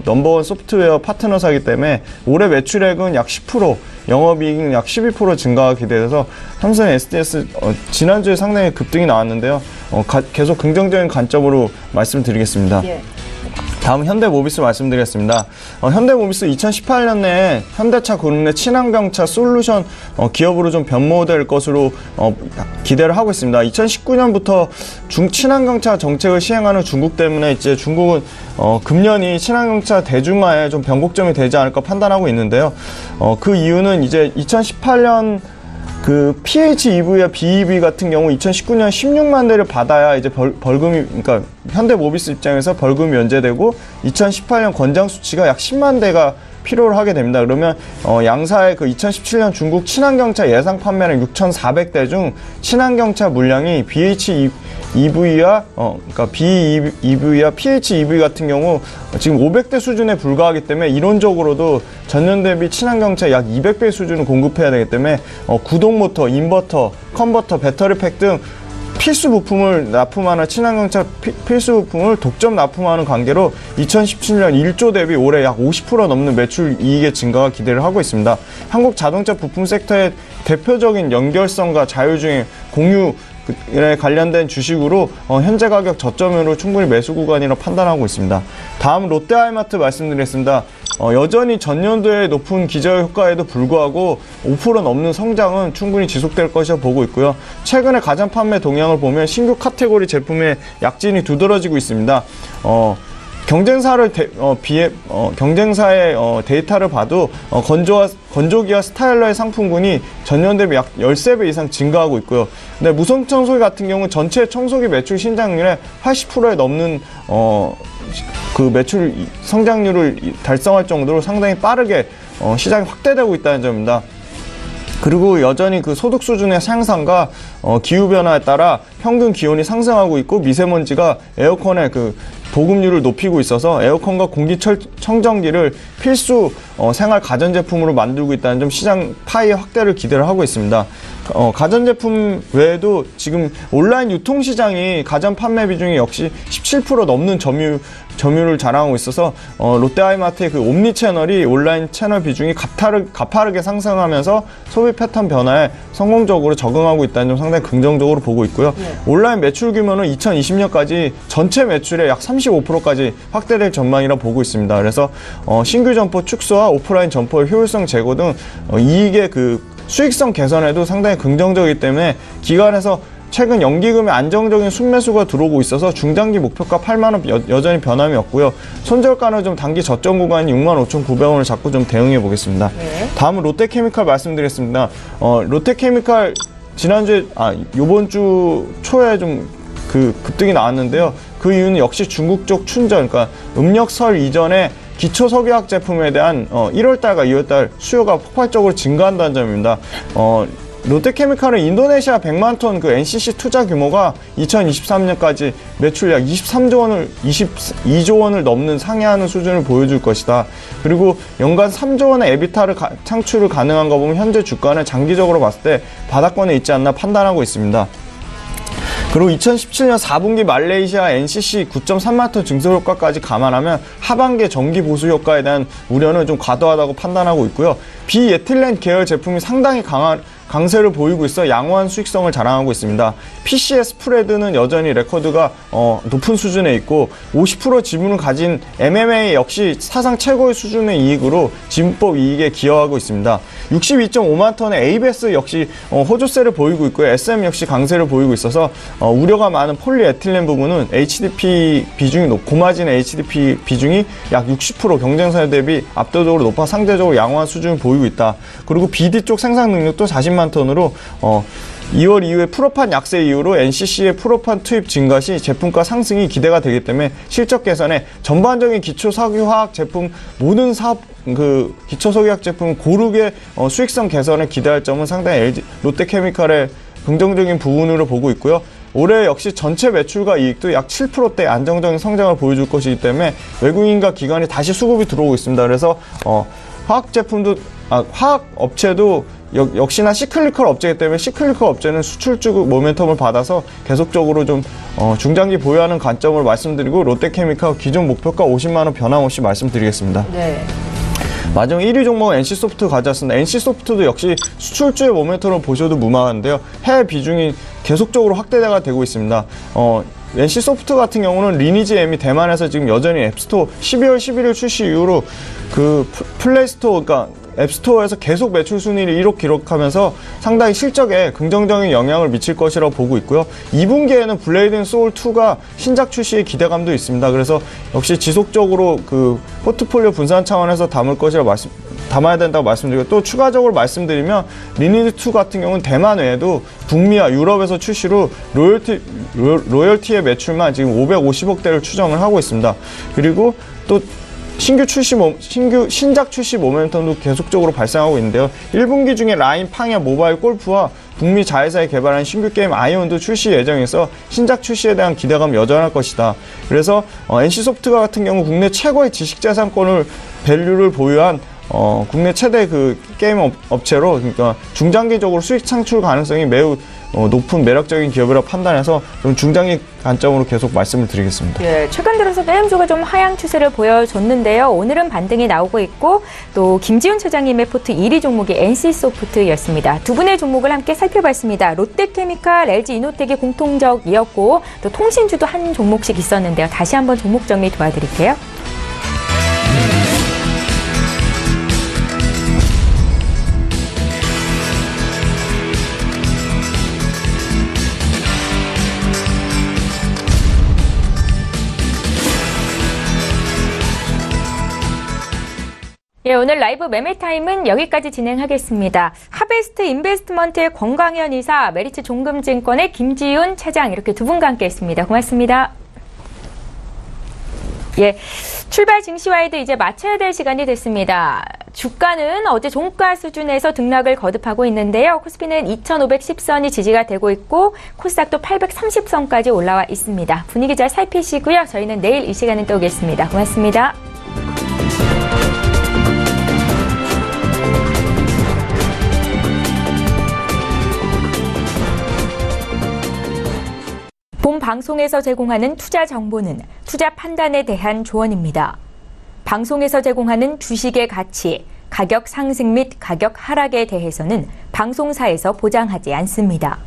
넘버원 소프트웨어 파트너사이기 때문에 올해 매출액은 약 10%, 영업이익은 약 12% 증가가 기대돼서 삼성 SDS 지난주에 상당히 급등이 나왔는데요. 계속 긍정적인 관점으로 말씀드리겠습니다. 예. 다음 현대모비스 말씀드리겠습니다. 현대모비스 2018년에 현대차 그룹 내 친환경차 솔루션 기업으로 좀 변모될 것으로 기대를 하고 있습니다. 2019년부터 친환경차 정책을 시행하는 중국 때문에 이제 중국은 금년이 친환경차 대중화에 좀 변곡점이 되지 않을까 판단하고 있는데요. 그 이유는 이제 2018년 그 PHEV와 BEV 같은 경우 2019년 16만 대를 받아야 이제 벌금이, 그러니까 현대모비스 입장에서 벌금이 면제되고 2018년 권장 수치가 약 10만 대가 필요로 하게 됩니다. 그러면 양사의 그 2017년 중국 친환경차 예상 판매는 6,400대 중 친환경차 물량이 BHEV와 그러니까 BEV와 PHEV 같은 경우 지금 500대 수준에 불과하기 때문에 이론적으로도 전년 대비 친환경차 약 200배 수준을 공급해야 되기 때문에 구동 모터, 인버터, 컨버터, 배터리팩 등 필수 부품을 납품하는 친환경차 필수 부품을 독점 납품하는 관계로 2017년 1조 대비 올해 약 50% 넘는 매출 이익의 증가가 기대를 하고 있습니다. 한국 자동차 부품 섹터의 대표적인 연결성과 자율주행 공유에 관련된 주식으로 현재 가격 저점으로 충분히 매수 구간이라고 판단하고 있습니다. 다음 롯데하이마트 말씀드리겠습니다. 여전히 전년도의 높은 기저효과에도 불구하고 5% 넘는 성장은 충분히 지속될 것이라 보고 있고요. 최근에 가전 판매 동향을 보면 신규 카테고리 제품의 약진이 두드러지고 있습니다. 경쟁사의 데이터를 봐도 건조기와 스타일러의 상품군이 전년 대비 약 13배 이상 증가하고 있고요. 근데 무선 청소기 같은 경우는 전체 청소기 매출 신장률의 80%에 넘는 그 매출 성장률을 달성할 정도로 상당히 빠르게 시장이 확대되고 있다는 점입니다. 그리고 여전히 그 소득 수준의 향상과 기후변화에 따라 평균 기온이 상승하고 있고 미세먼지가 에어컨의 그 보급률을 높이고 있어서 에어컨과 공기청정기를 필수 생활 가전제품으로 만들고 있다는 점 시장 파이의 확대를 기대를 하고 있습니다. 가전제품 외에도 지금 온라인 유통시장이 가전 판매 비중이 역시 17% 넘는 점유율을 자랑하고 있어서 롯데하이마트의 그 옴니 채널이 온라인 채널 비중이 가파르게 상승하면서 소비 패턴 변화에 성공적으로 적응하고 있다는 점 상당히 긍정적으로 보고 있고요. 온라인 매출 규모는 2020년까지 전체 매출의 약 35%까지 확대될 전망이라 보고 있습니다. 그래서 신규 점포 축소와 오프라인 점포의 효율성 제고 등 이익의 그 수익성 개선에도 상당히 긍정적이기 때문에 기관에서 최근 연기금의 안정적인 순매수가 들어오고 있어서 중장기 목표가 8만원 여전히 변함이 없고요. 손절가는 좀 단기 저점 구간인 65,900원을 잡고 좀 대응해 보겠습니다. 네. 다음은 롯데케미칼 말씀드리겠습니다. 롯데케미칼 지난주에 요번 주 초에 좀 그 급등이 나왔는데요. 그 이유는 역시 중국 쪽 춘전, 그러니까 음력설 이전에 기초 석유화학 제품에 대한 1월달과 2월달 수요가 폭발적으로 증가한다는 점입니다. 롯데케미칼은 인도네시아 100만 톤 그 NCC 투자 규모가 2023년까지 매출 약 22조 원을 넘는 상회하는 수준을 보여줄 것이다. 그리고 연간 3조 원의 에비타를 창출을 가능한 거 보면 현재 주가는 장기적으로 봤을 때 바닥권에 있지 않나 판단하고 있습니다. 그리고 2017년 4분기 말레이시아 NCC 9.3만 톤 증설 효과까지 감안하면 하반기 전기 보수 효과에 대한 우려는 좀 과도하다고 판단하고 있고요. 비에틸렌 계열 제품이 상당히 강세를 보이고 있어 양호한 수익성을 자랑하고 있습니다. PC의 스프레드는 여전히 레코드가 높은 수준에 있고 50% 지분을 가진 MMA 역시 사상 최고의 수준의 이익으로 지분법 이익에 기여하고 있습니다. 62.5만 톤의 ABS 역시 호조세를 보이고 있고요. SM 역시 강세를 보이고 있어서 우려가 많은 폴리에틸렌 부분은 HDP 비중이 고마진의 HDP 비중이 약 60% 경쟁사 대비 압도적으로 높아 상대적으로 양호한 수준을 보이고 있다. 그리고 BD 쪽 생산 능력도 40만 톤으로 2월 이후에 프로판 약세 이후로 NCC의 프로판 투입 증가 시 제품가 상승이 기대가 되기 때문에 실적 개선에 전반적인 기초석유화학 제품 모든 사업 기초석유화학 제품 고르게 수익성 개선을 기대할 점은 상당히 롯데케미칼의 긍정적인 부분으로 보고 있고요. 올해 역시 전체 매출과 이익도 약 7%대 안정적인 성장을 보여줄 것이기 때문에 외국인과 기관이 다시 수급이 들어오고 있습니다. 그래서 화학 업체도 역시나 시클리컬 업체이기 때문에 시클리컬 업체는 수출 쪽 모멘텀을 받아서 계속적으로 좀 중장기 보유하는 관점을 말씀드리고 롯데케미칼 기존 목표가 50만 원 변함없이 말씀드리겠습니다. 네. 마지막 1위 종목은 NC소프트 가져왔습니다. NC소프트도 역시 수출주의 모멘텀을 보셔도 무방한데요. 해외 비중이 계속적으로 확대가 되고 있습니다. NC소프트 같은 경우는 리니지 M이 대만에서 지금 여전히 앱스토어 12월 11일 출시 이후로 플레이스토어, 그러니까 앱스토어에서 계속 매출 순위를 1억 기록하면서 상당히 실적에 긍정적인 영향을 미칠 것이라고 보고 있고요. 2분기에는 블레이드 앤 소울 2가 신작 출시의 기대감도 있습니다. 그래서 역시 지속적으로 포트폴리오 분산 차원에서 담아야 된다고 말씀드리고, 또 추가적으로 말씀드리면 리니지 2 같은 경우는 대만 외에도 북미와 유럽에서 출시로 로열티의 매출만 지금 550억대를 추정을 하고 있습니다. 그리고 또 신작 출시 모멘텀도 계속적으로 발생하고 있는데요. 1분기 중에 라인 팡야 모바일 골프와 북미 자회사에 개발한 신규 게임 아이온도 출시 예정에서 신작 출시에 대한 기대감이 여전할 것이다. 그래서 NC소프트가 같은 경우 국내 최고의 지식자산권을 밸류를 보유한 국내 최대 게임 업체로, 그러니까 중장기적으로 수익 창출 가능성이 매우 높은 매력적인 기업이라고 판단해서 좀 중장기 관점으로 계속 말씀을 드리겠습니다. 예, 최근 들어서 게임주가 좀 하향 추세를 보여줬는데요. 오늘은 반등이 나오고 있고, 또 김지훈 차장님의 포트 1위 종목이 NC소프트였습니다. 두 분의 종목을 함께 살펴봤습니다. 롯데케미칼, LG이노텍이 공통적이었고, 또 통신주도 한 종목씩 있었는데요. 다시 한번 종목 정리 도와드릴게요. 예, 오늘 라이브 매매타임은 여기까지 진행하겠습니다. 하베스트 인베스트먼트의 권광현 이사, 메리츠 종금증권의 김지훈 차장, 이렇게 두 분과 함께 했습니다. 고맙습니다. 예, 출발 증시와이드 이제 마쳐야 될 시간이 됐습니다. 주가는 어제 종가 수준에서 등락을 거듭하고 있는데요. 코스피는 2510선이 지지가 되고 있고, 코스닥도 830선까지 올라와 있습니다. 분위기 잘 살피시고요. 저희는 내일 이 시간에 또 오겠습니다. 고맙습니다. 본 방송에서 제공하는 투자 정보는 투자 판단에 대한 조언입니다. 방송에서 제공하는 주식의 가치, 가격 상승 및 가격 하락에 대해서는 방송사에서 보장하지 않습니다.